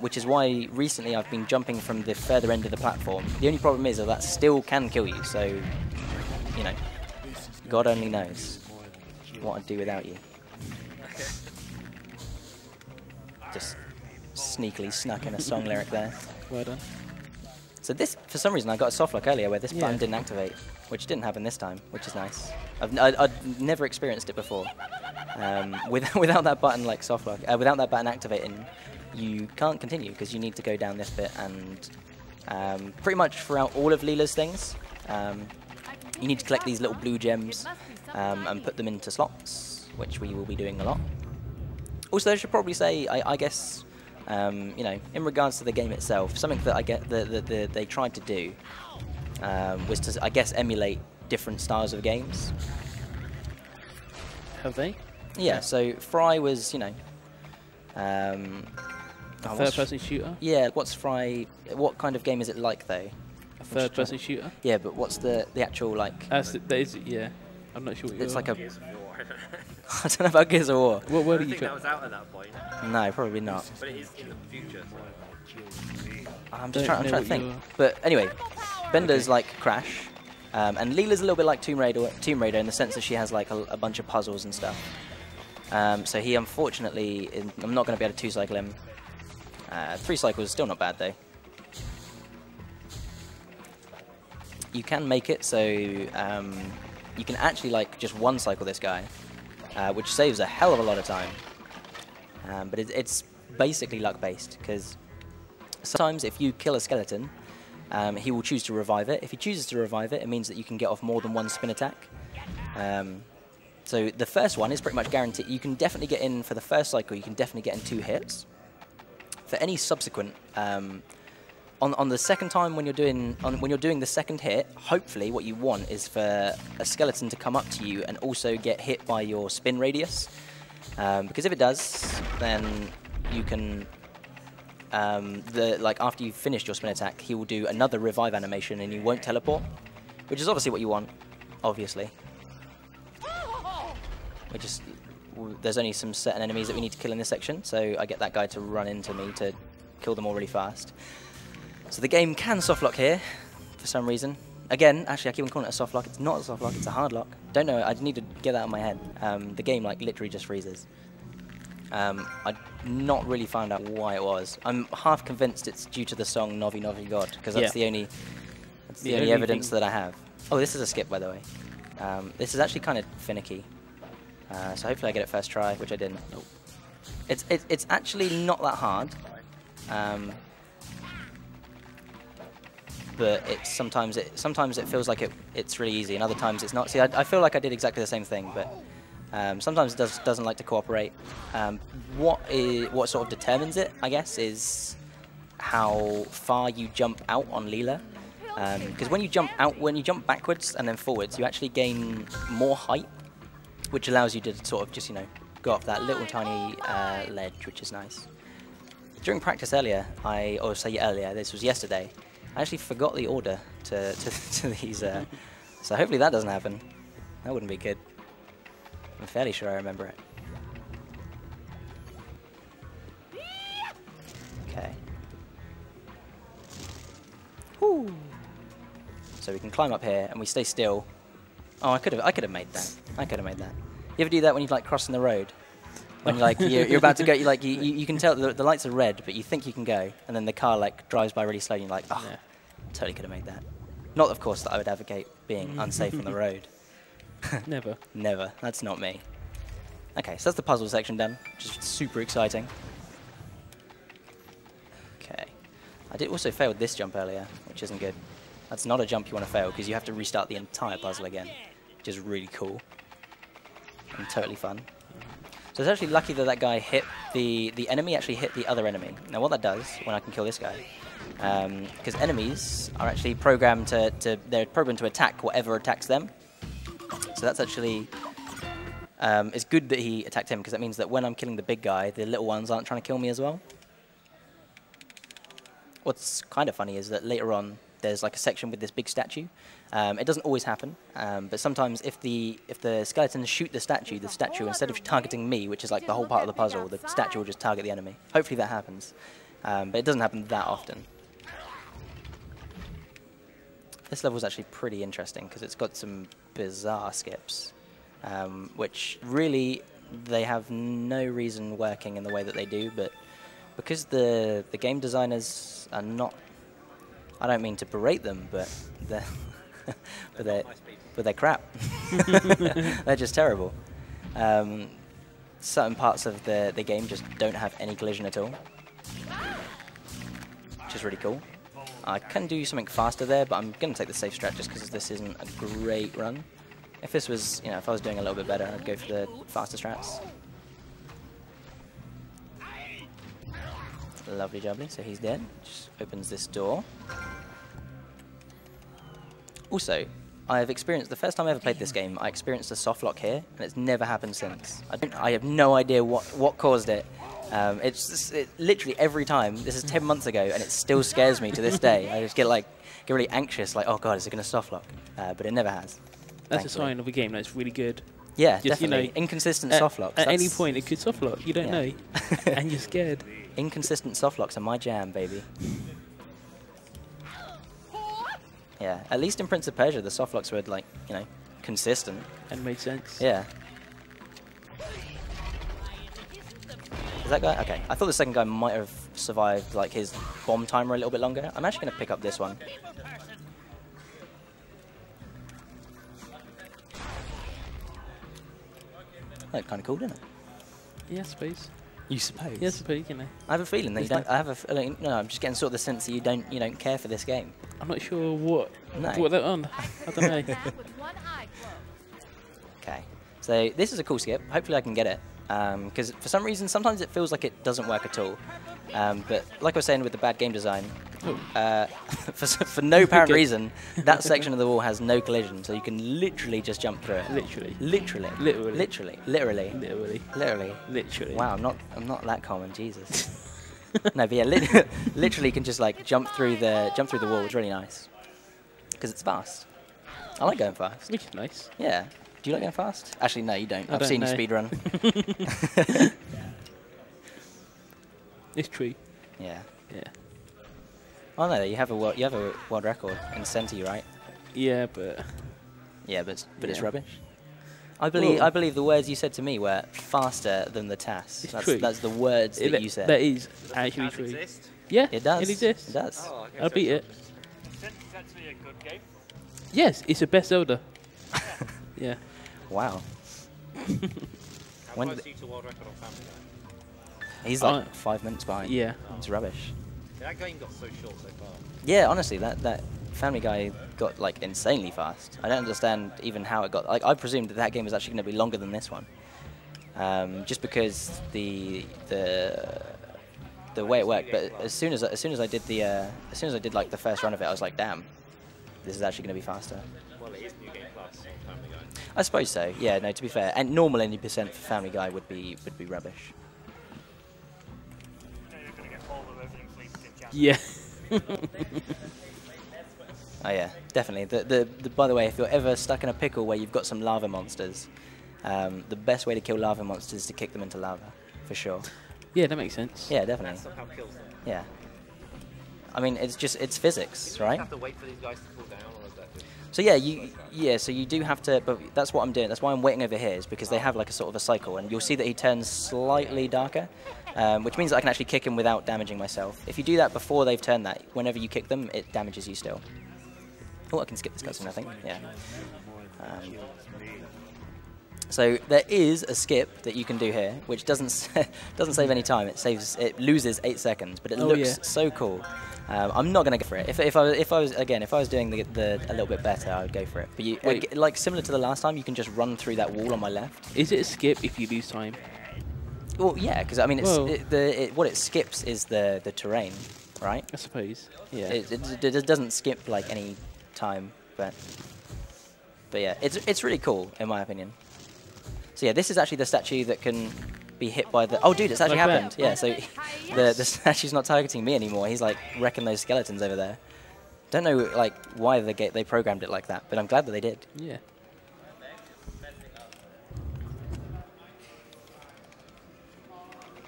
which is why recently I've been jumping from the further end of the platform. The only problem is that still can kill you, so, you know, God only knows what I'd do without you. Just sneakily snuck in a song lyric there. Well done. So this, for some reason, I got a soft lock earlier where this button Yeah. didn't activate, which didn't happen this time, which is nice. I'd never experienced it before. Without that button, like soft lock, without that button activating, you can't continue because you need to go down this bit and pretty much throughout all of Leela's things, you need to collect these little blue gems and put them into slots, which we will be doing a lot. Also, I should probably say, I guess, you know, in regards to the game itself, something that I get that they tried to do was to, I guess, emulate different styles of games. Have they? Yeah. So Fry was, you know, Third-person shooter? Yeah. What's Fry? What kind of game is it like though? A third-person shooter? Yeah, but what's the actual like? That is, yeah. I'm not sure what It's like a. Gears of War, I don't know. I don't know about Gears of War. What word I are you think that trying? was out at that point, No, probably not. but it is in the future. So. I'm Don't trying know to what think. you're- But anyway, Bender's like Crash, and Leela's a little bit like Tomb Raider in the sense that she has like a bunch of puzzles and stuff. So he unfortunately, I'm not going to be able to 2-cycle him. 3 cycles is still not bad though. You can make it so you can actually like just 1-cycle this guy, which saves a hell of a lot of time. But it's basically luck based because sometimes if you kill a skeleton, he will choose to revive it. If he chooses to revive it, it means that you can get off more than one spin attack. So the first one is pretty much guaranteed. You can definitely get in for the first cycle. You can definitely get in 2 hits. For any subsequent, on the second time when you're doing the second hit, hopefully what you want is for a skeleton to come up to you and also get hit by your spin radius. Because if it does, then you can. Like after you've finished your spin attack, he will do another revive animation and you won't teleport, which is obviously what you want, obviously. There's only some certain enemies that we need to kill in this section, so I get that guy to run into me to kill them all really fast. So the game can softlock here, for some reason. Again, actually I keep on calling it a softlock. It's not a softlock, it's a hardlock. Don't know, I need to get that out of my head. The game like literally just freezes. I've not really found out why it was. I'm half convinced it's due to the song Novi Novi God, because that's the only evidence that I have. Oh, this is a skip, by the way. This is actually kind of finicky. So hopefully I get it first try, which I didn't. Nope. It's actually not that hard. But sometimes it feels like it's really easy, and other times it's not. See, I feel like I did exactly the same thing, but sometimes it doesn't like to cooperate. What sort of determines it, I guess, is how far you jump out on Leela. Because when you jump backwards and then forwards, you actually gain more height, which allows you to sort of just, you know, go off that little tiny ledge, which is nice. During practice earlier, this was yesterday, I actually forgot the order to these, so hopefully that doesn't happen. That wouldn't be good. I'm fairly sure I remember it. Okay. Whoo. So we can climb up here and we stay still. Oh, I could have made that. I could have made that. You ever do that when you're like crossing the road? When like you're about to go, you can tell the lights are red, but you think you can go, and then the car like drives by really slowly. And you're like, oh, Yeah. totally could have made that. Not, of course, that I would advocate being unsafe on the road. Never. Never. That's not me. Okay, so that's the puzzle section done, which is super exciting. Okay. I did also fail this jump earlier, which isn't good. That's not a jump you want to fail, because you have to restart the entire puzzle again, which is really cool and totally fun. So it's actually lucky that that guy hit the enemy actually hit the other enemy. Now what that does when I can kill this guy, because enemies are actually programmed they're programmed to attack whatever attacks them. So that's actually it's good that he attacked him, because that means that when I'm killing the big guy, the little ones aren't trying to kill me as well. What's kind of funny is that later on there's like a section with this big statue. It doesn't always happen, but sometimes if the skeletons shoot the statue instead of targeting me, which is like the whole part of the puzzle, the statue will just target the enemy. Hopefully that happens, but it doesn't happen that often. This level is actually pretty interesting because it's got some bizarre skips, which really they have no reason working in the way that they do, but because the game designers are not, I don't mean to berate them, but they're but they're crap. They're just terrible. Certain parts of the game just don't have any collision at all, which is really cool. I can do something faster there, but I'm going to take the safe strat just because this isn't a great run. If this was, if I was doing a little bit better, I'd go for the faster strats. Lovely jubbly, so he's dead. Just opens this door. Also, I've experienced, the first time I ever played this game, I experienced a soft lock here, and it's never happened since. I have no idea what caused it. It's literally every time. This is 10 months ago, and it still scares me to this day. I just get really anxious, like, oh god, is it going to soft lock? But it never has. That's a sign of a game that's really good. Yeah, just, definitely. Inconsistent soft locks. At any point, it could soft lock. You don't know, and you're scared. Inconsistent soft locks are my jam, baby. Yeah, at least in Prince of Persia, the soft locks were like, consistent. And made sense. Yeah. Is that guy? Okay. I thought the second guy might have survived like his bomb timer a little bit longer. I'm actually going to pick up this one. That's kind of cool, isn't it? Yeah, I suppose. You suppose? Yeah, I suppose, I have a feeling that you don't. I have a feeling. No, I'm just getting sort of the sense that you don't care for this game. I'm not sure what they're on. I don't know. Okay, so this is a cool skip. Hopefully I can get it, because for some reason sometimes it feels like it doesn't work at all. But like I was saying with the bad game design, for no apparent reason, that section of the wall has no collision, so you can literally just jump through it. Literally. Wow, I'm not that common, Jesus. No, but yeah, literally can just like jump through the wall. It's really nice because it's fast. I like going fast. Which is nice. Yeah. Do you like going fast? Actually, no, you don't. I've seen you speed run. It's true. Yeah. Yeah. Oh no, you have a world record in centre, right? Yeah, but. Yeah, but it's rubbish. I believe the words you said to me were faster than the TAS. That's the words that you said. That is actually true. Exist? Yeah, it does. It exists. It does. Oh, okay, I'll beat it. It's actually a good game. Yes, it's a best Zelda. Yeah. Wow. How close are you to world record on Family Guy? He's like 5 minutes behind. Yeah. It's rubbish. That game got so short so far. Yeah, honestly, that Family Guy got like insanely fast. I don't understand even how it got. Like, I presumed that game was actually going to be longer than this one, just because the way it worked. But as soon as I did like the first run of it, I was like, damn, this is actually going to be faster. Well, it is New Game Plus on Family Guy. I suppose so. Yeah, no. To be fair, and normal 90% for Family Guy would be rubbish. Yeah. Oh yeah, definitely. By the way, if you're ever stuck in a pickle where you've got some lava monsters, the best way to kill lava monsters is to kick them into lava, for sure. Yeah, that makes sense. Yeah, definitely. That somehow kills them. Yeah. I mean, it's physics, right? You have to wait for these guys to cool down, or is that just... So so you do have to, but that's what I'm doing. That's why I'm waiting over here, is because they have like a sort of a cycle, and you'll see that he turns slightly darker, which means that I can actually kick him without damaging myself. If you do that before they've turned that, whenever you kick them, it damages you still. Oh, I can skip this cutscene, I think. Yeah. So there is a skip that you can do here, which doesn't doesn't save any time. It loses 8 seconds, but it looks so cool. I'm not going to go for it. If I was doing the a little bit better, I would go for it. But you, like similar to the last time, you can just run through that wall on my left. Is it a skip if you lose time? Well, yeah, because I mean, what it skips is the terrain, right? I suppose. Yeah. It doesn't skip like any time, but yeah, it's really cool in my opinion. So yeah, this is actually the statue that can be hit by the... Oh, dude, it's actually happened. Yeah, so the statue's not targeting me anymore. He's, like, wrecking those skeletons over there. Don't know, like, why they programmed it like that, but I'm glad that they did. Yeah.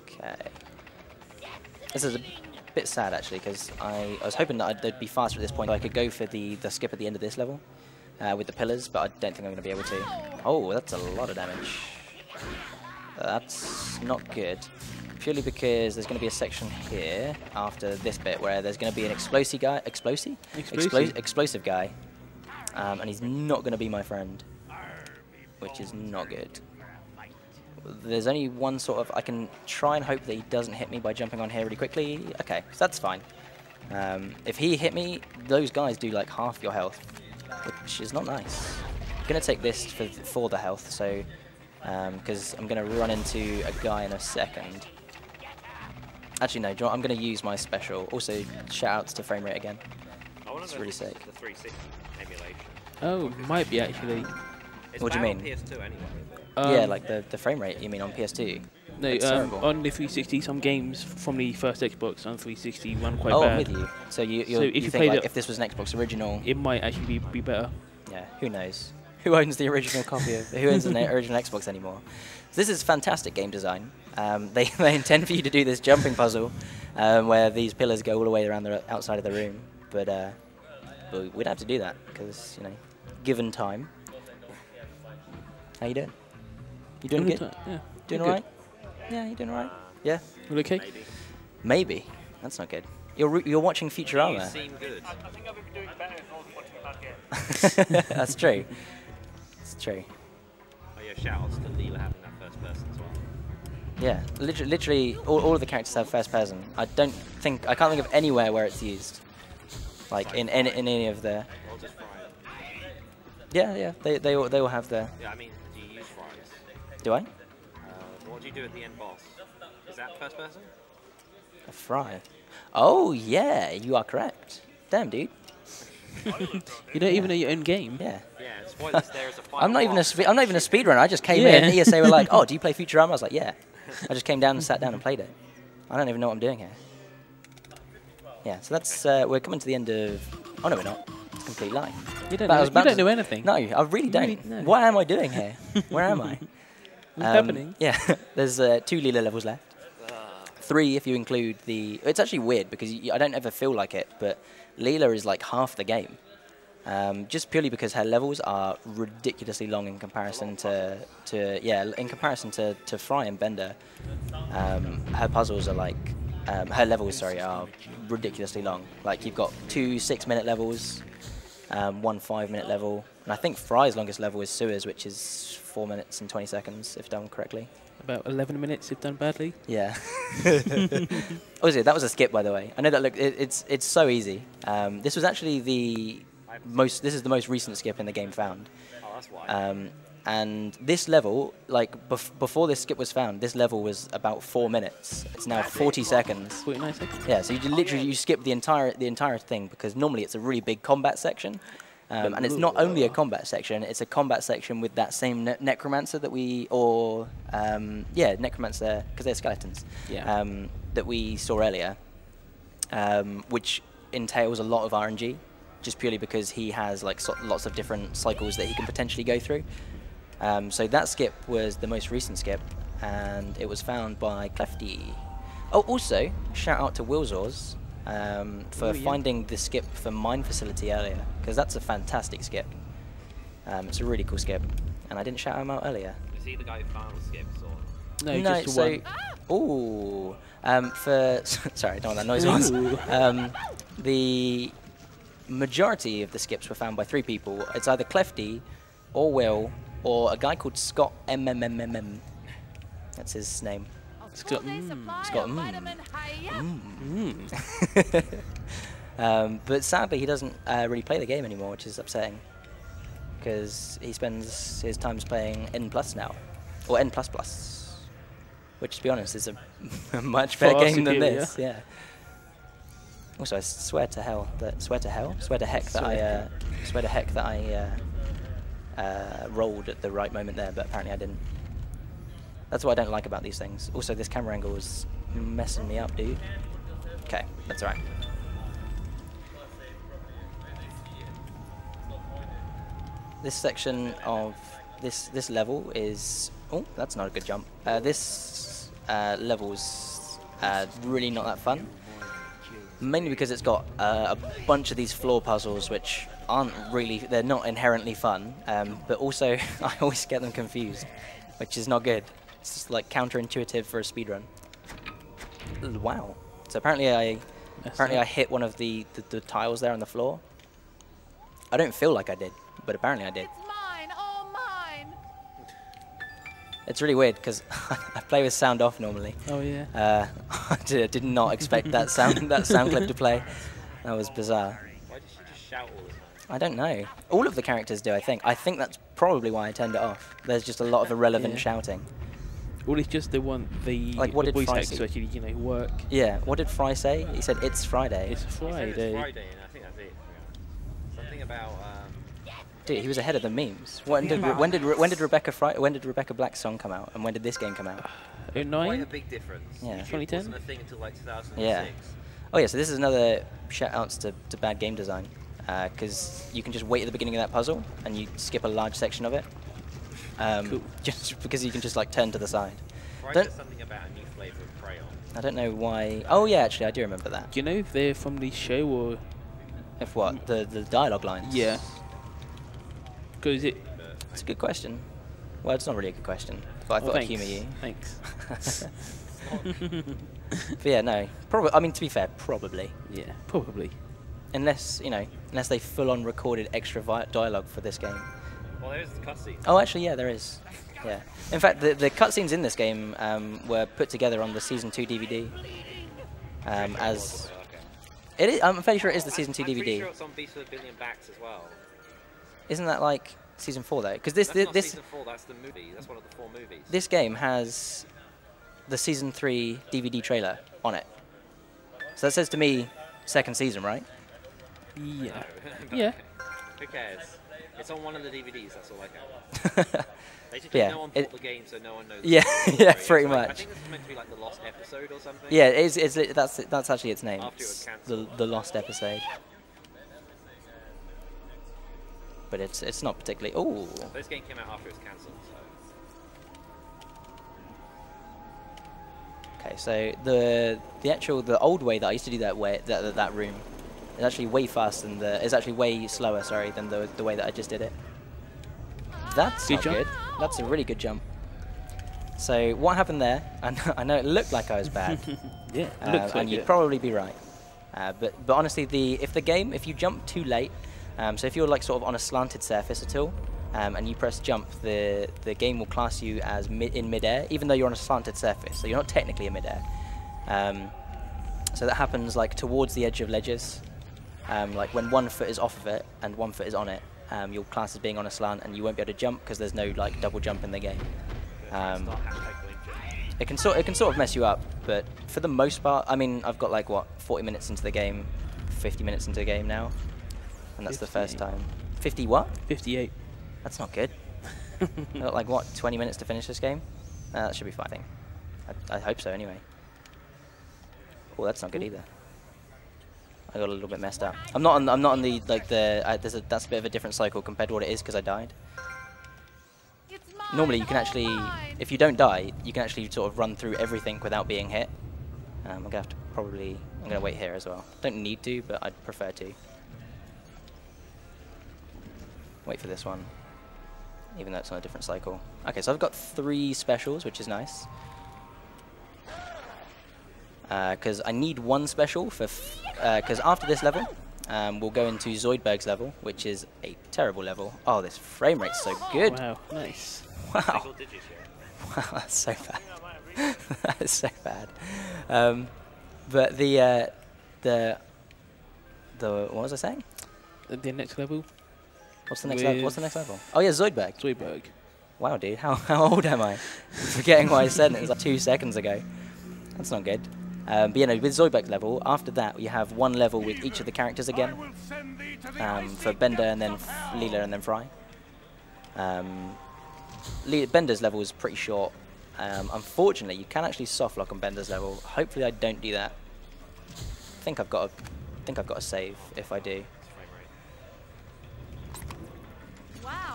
Okay. This is a bit sad, actually, because I was hoping that they'd be faster at this point. I could go for the skip at the end of this level with the pillars, but I don't think I'm going to be able to. Oh, that's a lot of damage. That's not good. Purely because there's going to be a section here after this bit where there's going to be an explosive guy. Explosive guy. And he's not going to be my friend. Which is not good. There's only one sort of... I can try and hope that he doesn't hit me by jumping on here really quickly. Okay, so that's fine. If he hit me, those guys do like half your health. Which is not nice. I'm going to take this for the health, so... because I'm going to run into a guy in a second. Actually, no, I'm going to use my special. Also, shout-outs to frame rate again. It's really sick. The 360 emulation. Oh, might be actually. What do you mean? On PS2 anyway. Yeah, like the frame rate, you mean on PS2? No, on the 360, some games from the first Xbox on 360 run quite bad. Oh, I'm with you. So you think like if this was an Xbox original... It might actually be better. Yeah, who knows? Who owns the original copy of... Who owns the original Xbox anymore? So this is fantastic game design. They intend for you to do this jumping puzzle where these pillars go all the way around the outside of the room. But we'd have to do that because, you know, given time. How you doing? You doing good? Yeah. Doing all right? Yeah, you doing all right? Yeah? You okay? Maybe. That's not good. You're watching Futurama. You seem good. I think I've been doing better if I wasn't watching back here. That's true. It's true. Oh yeah, shout-outs to Leela having that first person as well. Yeah, literally all of the characters have first person. I can't think of anywhere where it's used. Like in any of the... Or just fries. Yeah, they all have the... Yeah, I mean, do you use fries? Do I? What do you do at the end boss? Is that first person? A fry. Oh yeah, you are correct. Damn, dude. You don't even know your own game. Yeah. Yeah, spoilers there is a final I'm not even a speedrunner. I just came Yeah. in. ESA were like, "Oh, do you play Futurama?" I was like, "Yeah." I just came down and sat down and played it. I don't even know what I'm doing here. Yeah, so that's we're coming to the end of. Oh no, we're not. It's a complete lie. You don't know anything. No, I really don't. Really, no. What am I doing here? Where am I? What's happening? Yeah, there's 2 Leela levels left. 3 if you include the... It's actually weird because I don't ever feel like it, but Leela is like half the game. Just purely because her levels are ridiculously long in comparison to Fry and Bender. Her puzzles are like... her levels, sorry, are ridiculously long. Like you've got 2 6-minute levels, 1 5-minute level, and I think Fry's longest level is Suez, which is 4 minutes and 20 seconds if done correctly. About 11 minutes if done badly. Yeah. Oh, that was a skip, by the way. I know that. Look, it's so easy. This was actually This is the most recent skip in the game found. Oh, that's why. And this level, like before this skip was found, this level was about 4 minutes. It's now 40 seconds. 49 seconds. Yeah. So you skip the entire thing because normally it's a really big combat section. And it's not only a combat section; it's a combat section with that same necromancer that necromancer because they're skeletons. Yeah. That we saw earlier, which entails a lot of RNG, just purely because he has like lots of different cycles that he can potentially go through. So that skip was the most recent skip, and it was found by Clefty. Oh, also shout out to Wilzors. for finding the skip for mine facility earlier, because that's a fantastic skip. It's a really cool skip, and I didn't shout him out earlier. Is he the guy who found skips or? No, just so, one. ooh, for sorry, I don't know what that noise was. The majority of the skips were found by 3 people. It's either Clefty, or Will, or a guy called Scott MMMMM. That's his name. Scott. Scott. But sadly, he doesn't really play the game anymore, which is upsetting, because he spends his times playing N+ now, or N++, which, to be honest, is a much better game than this. Yeah. Also, I swear to heck that I rolled at the right moment there, but apparently I didn't. That's what I don't like about these things. Also, this camera angle is messing me up, dude. Okay, that's alright. This section of this level is... Oh, that's not a good jump. This level's really not that fun. Mainly because it's got a bunch of these floor puzzles which aren't really... They're not inherently fun, but also I always get them confused, which is not good. It's just like counterintuitive for a speedrun. Wow. So apparently I hit one of the tiles there on the floor. I don't feel like I did, but apparently I did. It's mine, all mine. It's really weird because I play with sound off normally. Oh yeah. I did not expect that sound clip to play. That was bizarre. Why does she just shout all the time? I don't know. All of the characters do, I think. I think that's probably why I turned it off. There's just a lot of irrelevant shouting. Well, it's just they want the what did voice Fry actors say? to actually, work. Yeah. What did Fry say? He said it's Friday. It's He said Friday. it's Friday, and I think that's it. Something about Dude, he was ahead of the memes. When did Rebecca Black's song come out, and when did this game come out? quite a 09? big difference. Yeah. YouTube 2010? wasn't a thing until like 2006. Yeah. Oh yeah. So this is another shout-outs to bad game design, because you can just wait at the beginning of that puzzle and you skip a large section of it. Cool. Just because you can just like turn to the side. Fry Don't- said something about a new flavour of crayon. I don't know why. Oh yeah, actually I do remember that. Do you know if they're from the show or? If what? The dialogue lines? Yeah. Because it. It's a good question. Well, it's not really a good question, but I thought I'd thanks. humour you. Thanks. But yeah, no. Probably. I mean, to be fair, probably. Yeah, probably. Unless they full-on recorded extra dialogue for this game. Well, there's the cutscene. Oh, actually, yeah, there is. Yeah. In fact, the cutscenes in this game were put together on the Season 2 DVD. As Okay. it is, I'm fairly sure it is the Season 2 I'm pretty DVD. sure it's on Beast of a Billion Backs as well. Isn't that like Season 4 though? Because this That's not this season 4. That's the movie. That's one of the 4 movies. this game has the Season 3 DVD trailer on it. So that says to me, second season, right? Yeah. No. Yeah. Who cares? It's on one of the DVDs. That's all I care. Basically, Yeah, no one it- bought the game, so no one knows. Yeah, the yeah, story. pretty It's like- I much. think this is meant to be like the lost episode or something. Yeah, that's actually its name. After it was It's cancelled. the Lost Episode. But it's not particularly. Oh, This game came out after it was cancelled. So. okay. So the old way that I used to do that room is actually way faster than it's actually way slower. Sorry, than the way that I just did it. That's Good not jump. good. That's a really good jump. So what happened there? I know it looked like I was bad. Yeah. It looks like and you'd it. probably be right. But honestly, if you jump too late, so if you're like sort of on a slanted surface at all, and you press jump, the game will class you as in midair, even though you're on a slanted surface. So you're not technically in midair. So that happens like towards the edge of ledges, like when 1 foot is off of it and 1 foot is on it. You'll class as being on a slant, and you won't be able to jump because there's no like double jump in the game. It can sort of mess you up, but for the most part, I mean, I've got like what 40 minutes into the game, 50 minutes into the game now, and that's the first 58. time. 50 what? 58. That's not good. I've got like what 20 minutes to finish this game. That should be fine. I think. I hope so anyway. Oh, that's not good either. I got a little bit messed up. I'm not on the like that's a bit of a different cycle compared to what it is because I died. It's mine, Normally you can all actually, mine. if you don't die, you can actually sort of run through everything without being hit. I'm gonna have to probably, I'm going to wait here as well. Don't need to, but I'd prefer to. Wait for this one, even though it's on a different cycle. Okay, so I've got 3 specials, which is nice. Because I need 1 special for, because after this level, we'll go into Zoidberg's level, which is a terrible level. Oh, this frame rate's so good. Wow, nice. Wow. Wow, that's so bad. That is so bad. But what was I saying? The next level? What's the next level? What's the next level? Oh yeah, Zoidberg. Zoidberg. Wow, dude, how old am I? I'm forgetting what I said, and it was like 2 seconds ago. That's not good. But you know, with Zoidberg level, after that you have 1 level with each of the characters again. For Bender and then Leela and then Fry. Bender's level is pretty short. Unfortunately, you can actually softlock on Bender's level. Hopefully, I don't do that. I think I've got a save if I do.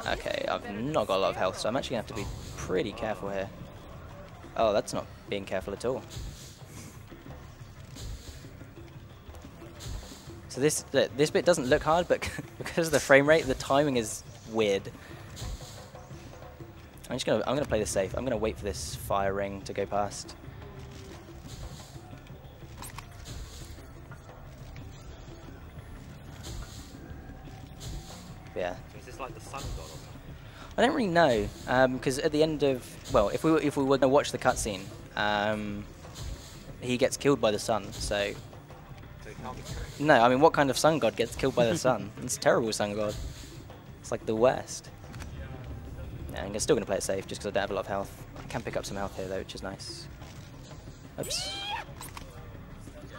Okay, I've not got a lot of health, so I'm actually gonna have to be pretty careful here. Oh, that's not being careful at all. So this bit doesn't look hard, but because of the frame rate, the timing is weird. I'm gonna play this safe. I'm gonna wait for this fire ring to go past. Yeah. Is this like the sun god or something? I don't really know, because at the end of, well, if we were gonna watch the cutscene, he gets killed by the sun. So no, I mean, what kind of sun god gets killed by the sun? It's a terrible sun god. It's like the worst. Yeah, I'm still gonna play it safe just because I don't have a lot of health. I can pick up some health here though, which is nice. Oops.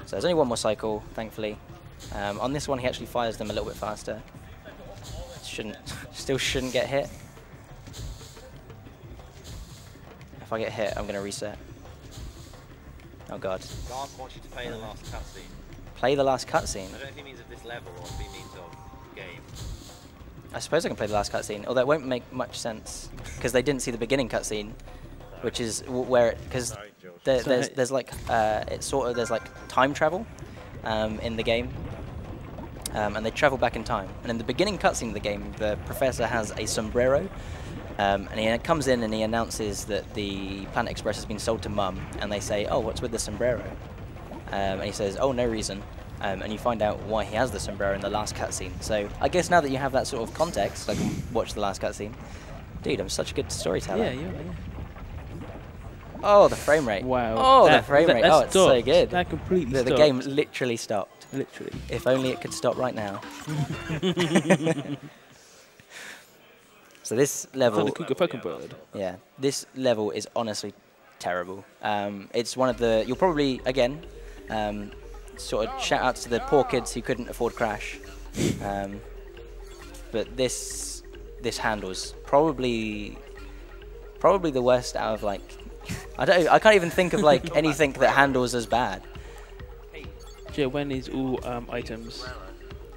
So there's only 1 more cycle, thankfully. On this one, he actually fires them a little bit faster. Still shouldn't get hit. If I get hit, I'm gonna reset. Oh god. Garth wants you to play the last cutscene. Play the last cutscene? I don't know if he means of this level or if he means of game. I suppose I can play the last cutscene, although it won't make much sense because they didn't see the beginning cutscene, which is where because there's like there's like time travel in the game, and they travel back in time. And in the beginning cutscene of the game, the professor has a sombrero, and he comes in and he announces that the Planet Express has been sold to Mum, and they say, "Oh, what's with the sombrero?" And he says, "Oh, no reason." And you find out why he has the sombrero in the last cutscene. So I guess now that you have that sort of context, I can watch the last cutscene. Dude, I'm such a good storyteller. Yeah. Oh, the frame rate. Wow. Oh, the frame rate. Oh, it's so good. That completely stopped. The game literally stopped. Literally. If only it could stop right now. So this level... Yeah, this level is honestly terrible. It's one of the... You'll probably, again... sort of shout outs to the poor kids who couldn't afford Crash, but this handles probably the worst out of like I can't even think of like anything that handles as bad. Yeah, when is all items?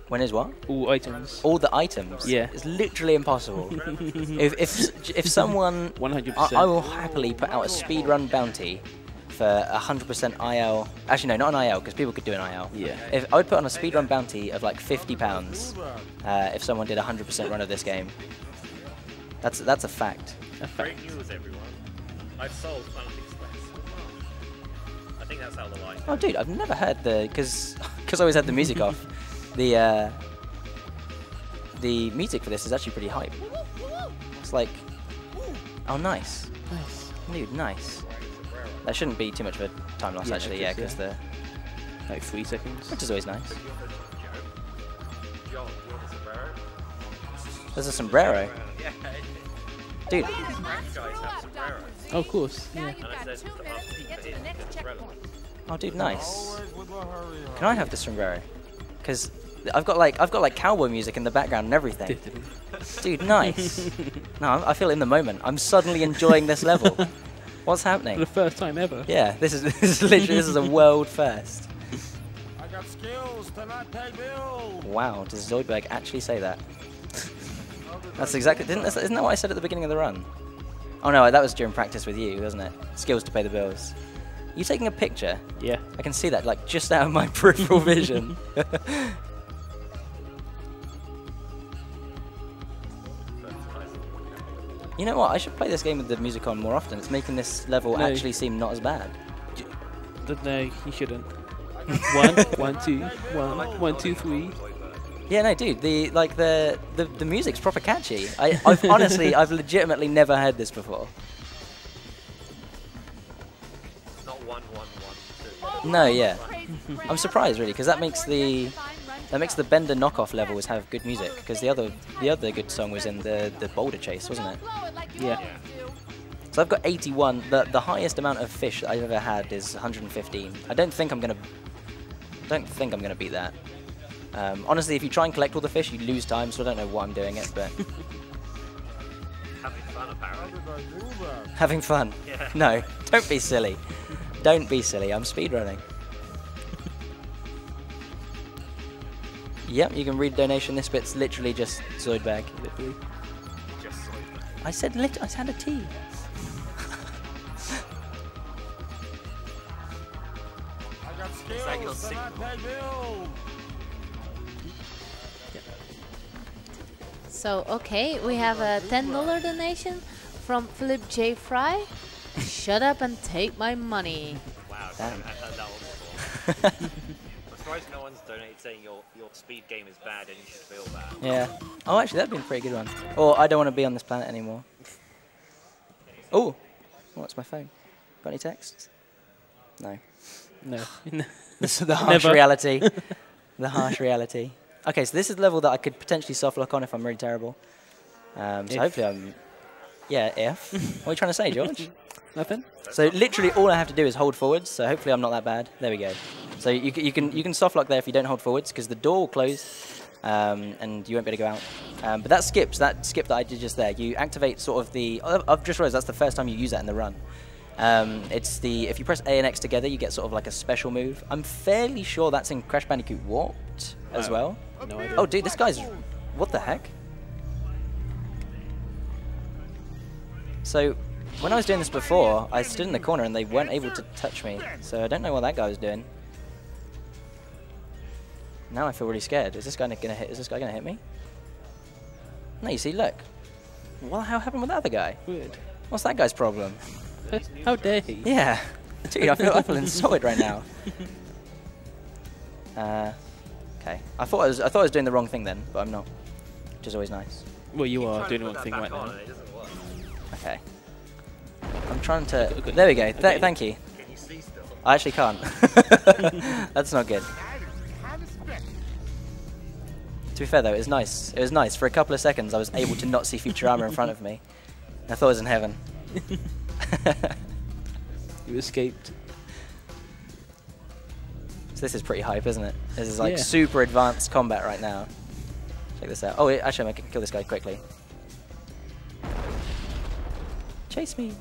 When is what? All items. All the items. Yeah. It's literally impossible. if someone 100%. I will happily put out a speedrun bounty for 100% IL. Actually, no, not an IL, because people could do an IL. Yeah. If I would put on a speedrun bounty of like £50 if someone did a 100% run of this game. That's a fact. Great news, everyone. I've solved Planet Express. I think that's how the line. Oh, dude, I've never heard because I always had the music off. The music for this is actually pretty hype. It's like, oh, nice. Nice. Dude, nice. That shouldn't be too much of a time loss, actually, yeah, because the... Like 3 seconds. Which is always nice. There's a sombrero. Yeah. Dude. Oh, of course. Yeah. Oh, dude, nice. Can I have the sombrero? Because I've got like cowboy music in the background and everything. Dude, nice. No, I feel in the moment. I'm suddenly enjoying this level. What's happening? For the first time ever. Yeah, this is literally a world first. I got skills to not pay bills. Wow, does Zoidberg actually say that? That's exactly. Isn't that what I said at the beginning of the run? Oh no, that was during practice with you, wasn't it? Skills to pay the bills. You taking a picture? Yeah. I can see that, like, just out of my peripheral vision. You know what? I should play this game with the music on more often. It's making this level No. actually seem not as bad. No, you shouldn't. 1, 1, 2, 1, 1, 2, 3. Yeah, no, dude. The music's proper catchy. I've honestly, I've legitimately never heard this before. Not 1, 1, 1, 2. No, yeah. I'm surprised really because that makes the Bender knockoff levels have good music because the other good song was in the Boulder Chase, wasn't it? Yeah. So I've got 81. The highest amount of fish that I've ever had is 115. I don't think I'm gonna beat that. Honestly, if you try and collect all the fish, you lose time. So I don't know what I'm doing it, but Having fun, apparently. having fun. Yeah. No, don't be silly. Don't be silly. I'm speedrunning. Yep, you can read donation. This bit's literally just Zoidbag. Literally. Just so you know. I said I said a T. Is that your signal? So, okay, we have a $10 donation from Philip J. Fry. Shut up and take my money. Wow, Damn. I've heard that one before. I'm surprised no one's donated saying your speed game is bad and you should feel bad. Yeah. Oh, actually, that'd be a pretty good one. Or I don't want to be on this planet anymore. Oh, what's my phone? Got any texts? No. No. This is the harsh Never. reality. The harsh reality. Okay, so this is the level that I could potentially soft lock on if I'm really terrible. So If. hopefully I'm... Yeah, if. What are you trying to say, George? Nothing? So literally all I have to do is hold forwards, so hopefully I'm not that bad. There we go. So you can soft lock there if you don't hold forwards, because the door will close, and you won't be able to go out. But that skip that I did just there, you activate sort of the... I've just realized that's the first time you use that in the run. It's the... If you press A and X together, you get sort of like a special move. I'm fairly sure that's in Crash Bandicoot Warped as well. No idea. Oh, dude, this guy's... What the heck? So, when I was doing this before, I stood in the corner and they weren't able to touch me. So I don't know what that guy was doing. Now I feel really scared. Is this guy gonna hit me? No, you see, look. What the hell happened with that other guy? Weird. What's that guy's problem? How dare he? Yeah. Dude, I feel insulted right now. Okay. I thought I was doing the wrong thing then, but I'm not. Which is always nice. Well, you are Trying doing to the put wrong thing that right back on now. and it doesn't work. Okay. I'm trying to... Okay. There we go. Okay. Thank you. Can you see still? I actually can't. That's not good. To be fair though, it was nice. It was nice. For a couple of seconds I was able to not see Futurama in front of me. I thought I was in heaven. You escaped. So this is pretty hype, isn't it? This is like Yeah. super advanced combat right now. Check this out. Oh, actually I can kill this guy quickly. Chase me.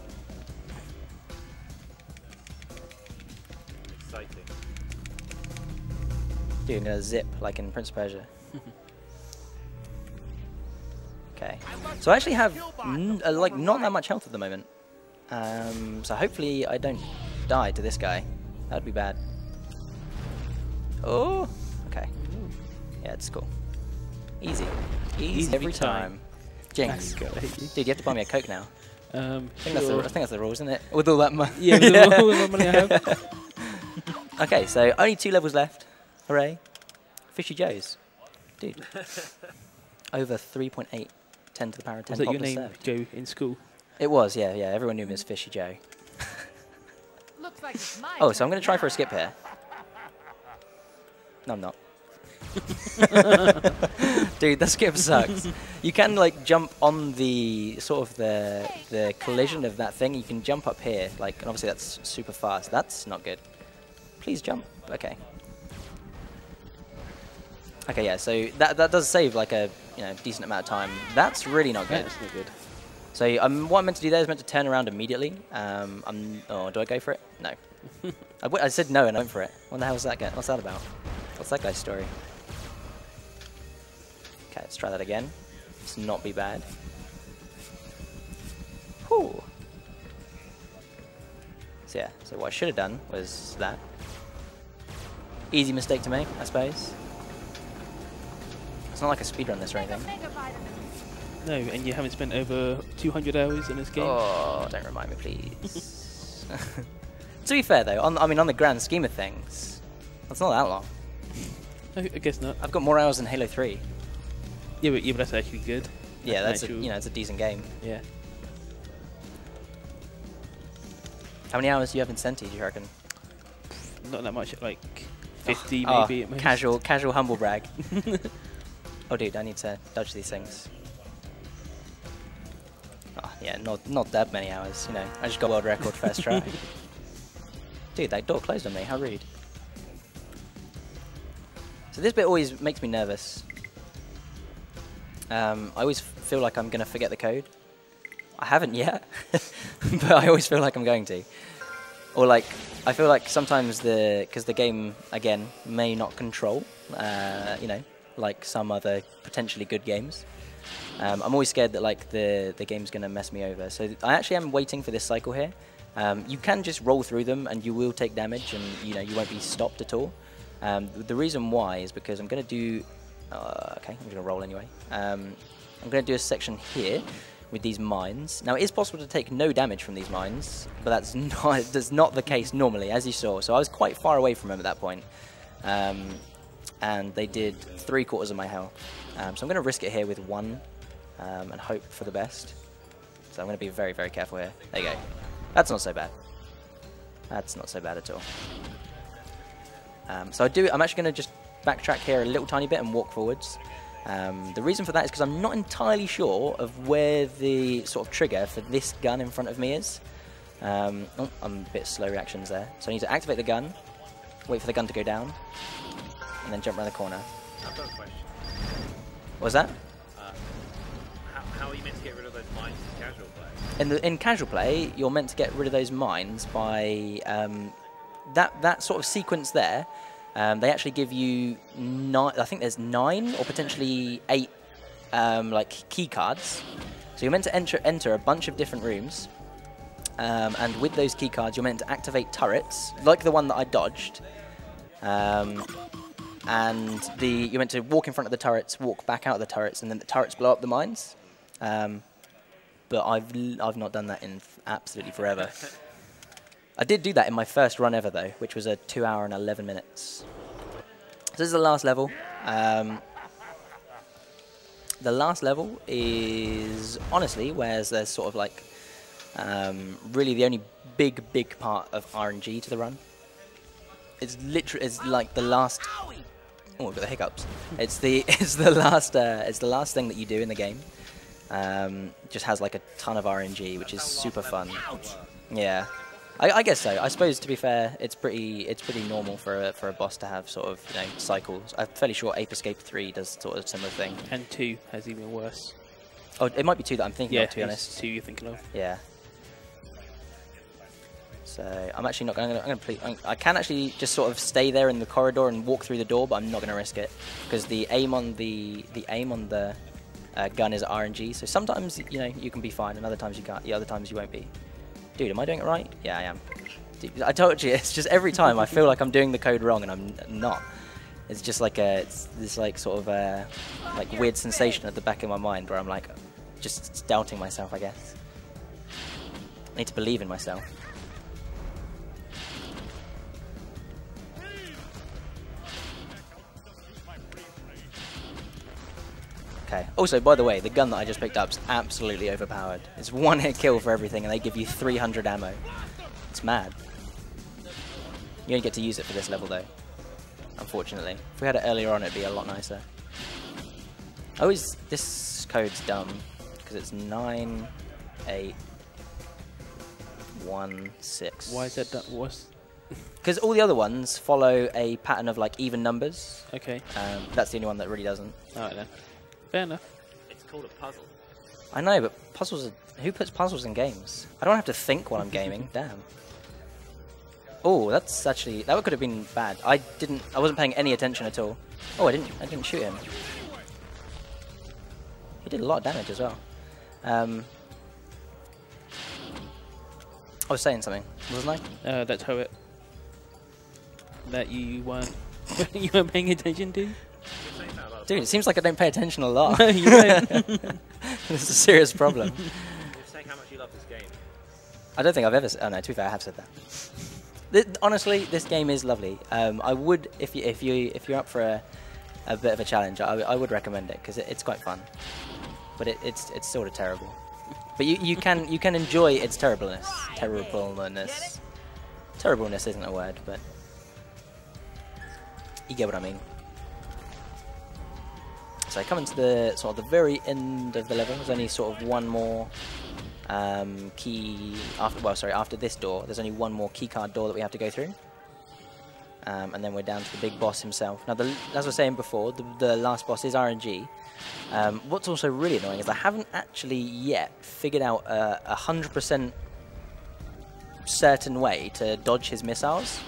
Exciting. Doing a zip like in Prince of Persia. Okay. So I actually have like not that much health at the moment. So hopefully I don't die to this guy. That'd be bad. Oh. Okay. Yeah, it's cool. Easy. Easy every time. Jinx. Go, I hate you. Dude, you have to buy me a Coke now. I think Sure. that's the rule, isn't it? With all that money. Yeah, with all the money I have. Okay, so only 2 levels left. Hooray. Fishy Joe's. Dude. Over 3.8. 10 to the power of 10 Was that your poppers name, served. Joe, in school? It was, yeah. Everyone knew me as Fishy Joe. Looks like it's my Oh, so I'm turn going to try now. for a skip here. No, I'm not. Dude, that skip sucks. You can like jump on the sort of the collision of that thing. You can jump up here, like, and obviously that's super fast. That's not good. Please jump. Okay. Okay, yeah. So that does save like a decent amount of time. That's really not good. That's not good. So what I'm meant to do there is meant to turn around immediately. Oh, do I go for it? No. I said no and I went for it. What the hell is that guy? What's that about? What's that guy's story? Okay, let's try that again. Let's not be bad. Whew. So yeah, so what I should have done was that. Easy mistake to make, I suppose. It's not like a speedrun this or anything. No, and you haven't spent over 200 hours in this game. Oh, don't remind me, please. To be fair though, I mean on the grand scheme of things, that's not that long. I guess not. I've got more hours than Halo 3. Yeah, but that's actually good. Yeah, that's actual, it's a decent game. Yeah. How many hours do you have in Senti, do you reckon? Not that much, like 50 Oh, maybe at most. casual humble brag. Oh dude, I need to dodge these things. Oh, yeah, not that many hours, you know. I just got world record first try. Dude, that door closed on me, how rude. So this bit always makes me nervous. I always feel like I'm going to forget the code. I haven't yet, but I always feel like I'm going to. Or like, I feel like sometimes because the game, again, may not control, you know, like some other potentially good games. I'm always scared that like the game's going to mess me over. So I actually am waiting for this cycle here. You can just roll through them and you will take damage and you know you won't be stopped at all. The reason why is because I'm going to do... okay, I'm going to roll anyway. I'm going to do a section here with these mines. Now, it is possible to take no damage from these mines, but that's not the case normally, as you saw. So I was quite far away from them at that point. And they did 3/4 of my health. So I'm going to risk it here with 1 and hope for the best. So I'm going to be very, very careful here. There you go. That's not so bad. That's not so bad at all. So I'm actually going to just backtrack here a little tiny bit and walk forwards. The reason for that is because I'm not entirely sure of where the sort of trigger for this gun in front of me is. Oh, I'm a bit slow reactions there. So I need to activate the gun, wait for the gun to go down, and then jump around the corner. I've got a question. What was that? How are you meant to get rid of those mines in casual play? In casual play, you're meant to get rid of those mines by that sort of sequence there. They actually give you 9. I think there's 9 or potentially 8 like key cards. So you're meant to enter a bunch of different rooms, and with those key cards, you're meant to activate turrets like the one that I dodged. And you're meant to walk in front of the turrets, walk back out of the turrets, and then the turrets blow up the mines. But I've not done that in absolutely forever. I did do that in my first run ever though, which was a 2 hour and 11 minutes. So this is the last level. The last level is honestly where there's sort of like really the only big part of RNG to the run. It's literally like the last. Oh, I've got the hiccups. It's the last thing that you do in the game. Just has like a ton of RNG, which is super fun. Yeah, I guess so. I suppose to be fair, it's pretty normal for a boss to have sort of cycles. I'm fairly sure Ape Escape 3 does sort of a similar thing. And 2 has even worse. Oh, it might be 2 that I'm thinking of, to be honest. 2 you're thinking of. Yeah. So I'm actually not going to. I can actually just sort of stay there in the corridor and walk through the door, but I'm not going to risk it because the aim on the gun is RNG. So sometimes you can be fine, and other times you can't. The other times you won't be. Dude, am I doing it right? Yeah, I am. Dude, I told you, it's just every time I feel like I'm doing the code wrong, and I'm not. It's just like it's this like sort of like weird sensation at the back of my mind where I'm like just doubting myself, I guess. I need to believe in myself. Okay. Also, by the way, the gun that I just picked up is absolutely overpowered. It's 1-hit kill for everything, and they give you 300 ammo. It's mad. You only get to use it for this level, though. Unfortunately. If we had it earlier on, it'd be a lot nicer. This code's dumb, because it's 9, 8, 1, 6. Why is that dumb? What's... Because all the other ones follow a pattern of, like, even numbers. Okay. That's the only one that really doesn't. Alright then. Fair enough. It's called a puzzle. I know, but puzzles are... Who puts puzzles in games? I don't have to think while I'm gaming. Damn. Oh, that's actually... That could have been bad. I wasn't paying any attention at all. Oh, I didn't shoot him. He did a lot of damage as well. I was saying something, wasn't I? That turret that you weren't you weren't paying attention to. Dude, it seems like I don't pay attention a lot. No, you don't. This is a serious problem. You're saying how much you love this game. I don't think I've ever. Oh no, to be fair, I have said that. Honestly, this game is lovely. I would, if you're up for a bit of a challenge, I would recommend it because it's quite fun. But it's sort of terrible. But you can enjoy its terribleness. Terribleness isn't a word, but you get what I mean. So coming to the sort of the very end of the level, there's only sort of one more key after this door. There's only one more keycard door that we have to go through, and then we're down to the big boss himself. Now, as I was saying before, the last boss is RNG. What's also really annoying is I haven't actually yet figured out a 100% certain way to dodge his missiles,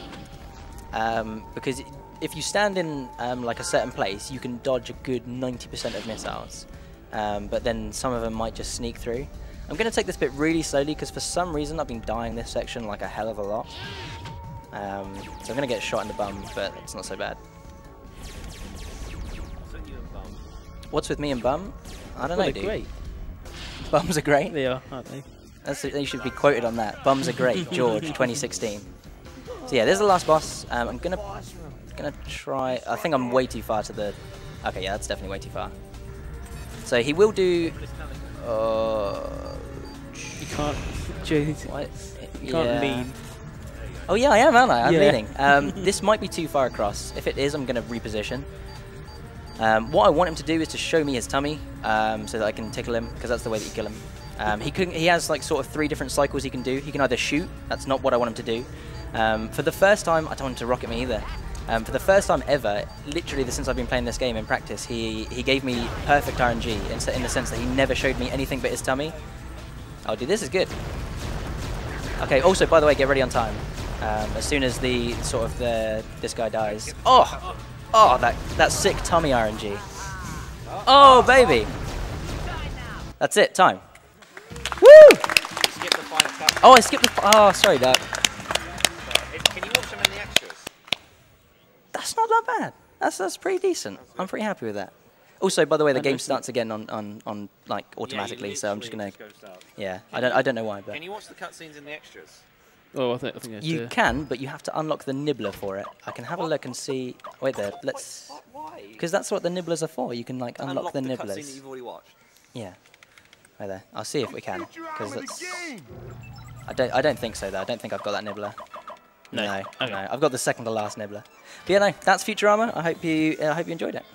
because if you stand in like a certain place, you can dodge a good 90% of missiles, but then some of them might just sneak through. I'm going to take this bit really slowly because for some reason I've been dying this section like a hell of a lot. So I'm going to get shot in the bum, but it's not so bad. What's with me and bum? I don't know, dude. Great. Bums are great? They are, aren't they? They should be quoted on that. Bums are great, George, 2016. So yeah, there's the last boss. I'm gonna try. I think I'm way too far to the. Okay, yeah, that's definitely way too far. So he will do. You can't. Jeez. What? You can't lean. Oh yeah, I am, aren't I? I'm Yeah. leaning. This might be too far across. If it is, I'm gonna reposition. What I want him to do is to show me his tummy, so that I can tickle him, because that's the way that you kill him. He has like sort of 3 different cycles he can do. He can either shoot. That's not what I want him to do. For the first time, I don't want him to rocket me either. For the first time ever, literally since I've been playing this game in practice, he gave me perfect RNG in the sense that he never showed me anything but his tummy. Oh, dude, this is good. Okay. Also, by the way, get ready on time. As soon as this guy dies. Oh, that sick tummy RNG. Oh, baby. That's it. Time. Woo! Oh, I skipped the. Oh, sorry, Doc. Can you watch them in the extras? That's not that bad. That's pretty decent. I'm pretty happy with that. Also, by the way, the game starts again on like automatically, so I'm just gonna. Yeah, I don't know why, but. Can you watch the cutscenes in the extras? Oh, I think that's You can, but you have to unlock the nibbler for it. I can have a look and see. Wait there. Let's. Why? Because that's what the nibblers are for. You can like unlock the cutscene nibblers. that you've already watched. Yeah. Right there. I'll see if we can. Because that's. Game. I don't think so though. I don't think I've got that nibbler. No. No. Okay. No. I've got the second to last nibbler. But yeah, no. That's Futurama. I hope you enjoyed it.